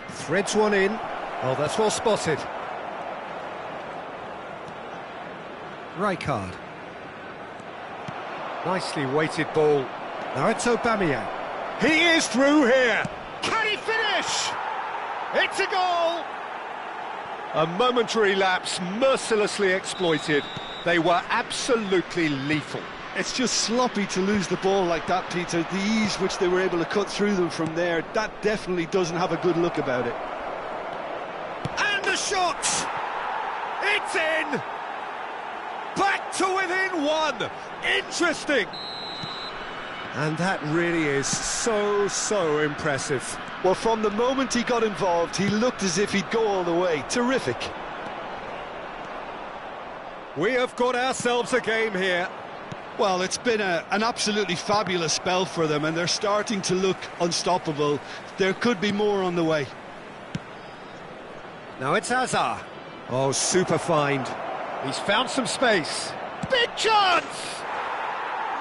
Threads one in. Oh, that's well spotted. Rijkaard. Nicely weighted ball. Now it's Aubameyang. He is through here. Can he finish? It's a goal. A momentary lapse mercilessly exploited. They were absolutely lethal. It's just sloppy to lose the ball like that, Peter. The ease which they were able to cut through them from there, that definitely doesn't have a good look about it. And the shot! It's in! Back to within 1! Interesting! And that really is so impressive. Well, from the moment he got involved, he looked as if he'd go all the way. Terrific. We have got ourselves a game here. Well, it's been an absolutely fabulous spell for them, and they're starting to look unstoppable. There could be more on the way. Now it's Azar. Oh, super find. He's found some space. Big chance!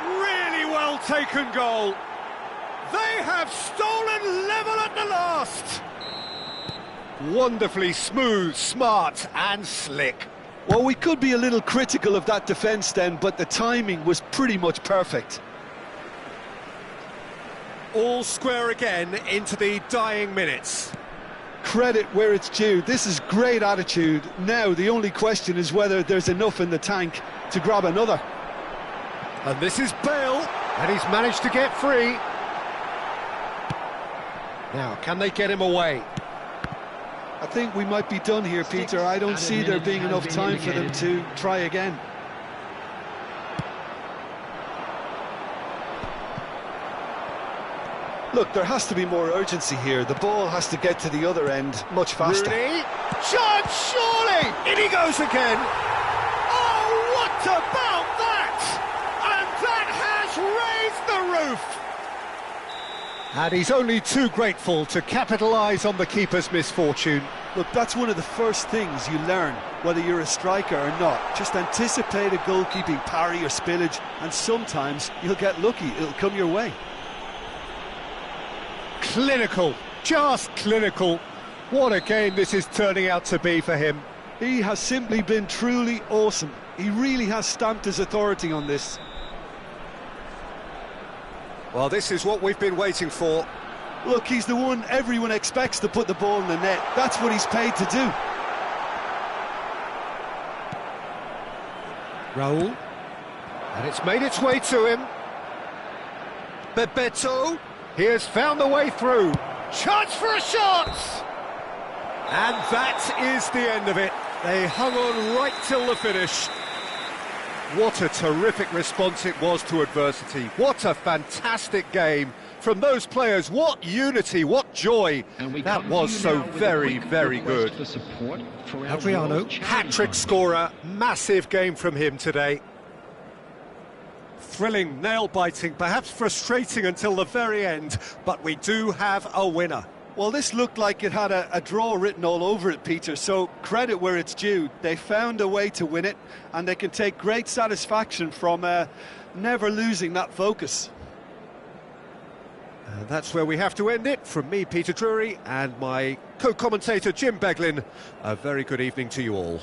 Really well taken goal. They have stolen level at the last. Wonderfully smooth, smart and slick. Well, we could be a little critical of that defence then, but the timing was pretty much perfect. All square again into the dying minutes. Credit where it's due. This is great attitude. Now, the only question is whether there's enough in the tank to grab another. And this is Bale, and he's managed to get free. Now, can they get him away? I think we might be done here, Peter. I don't see there being enough time for them to try again. Look, there has to be more urgency here. The ball has to get to the other end much faster. Rooney, chance surely! In he goes again! Oh, about that? And that has raised the roof! And he's only too grateful to capitalise on the keeper's misfortune. Look, that's one of the first things you learn, whether you're a striker or not. Just anticipate a goalkeeping parry or spillage, and sometimes you'll get lucky, it'll come your way. Clinical, just clinical. What a game this is turning out to be for him. He has simply been truly awesome. He really has stamped his authority on this. Well, this is what we've been waiting for. Look, he's the one everyone expects to put the ball in the net. That's what he's paid to do. Raul. And it's made its way to him. Bebeto. He has found the way through. Chance for a shot! And that is the end of it. They hung on right till the finish. What a terrific response it was to adversity. What a fantastic game from those players. What unity, what joy. That was so very, very good. Adriano, hat-trick scorer. Massive game from him today. Thrilling, nail-biting, perhaps frustrating until the very end, but we do have a winner. Well, this looked like it had a draw written all over it, Peter, so credit where it's due. They found a way to win it, and they can take great satisfaction from never losing that focus. And that's where we have to end it. From me, Peter Drury, and my co-commentator, Jim Beglin, a very good evening to you all.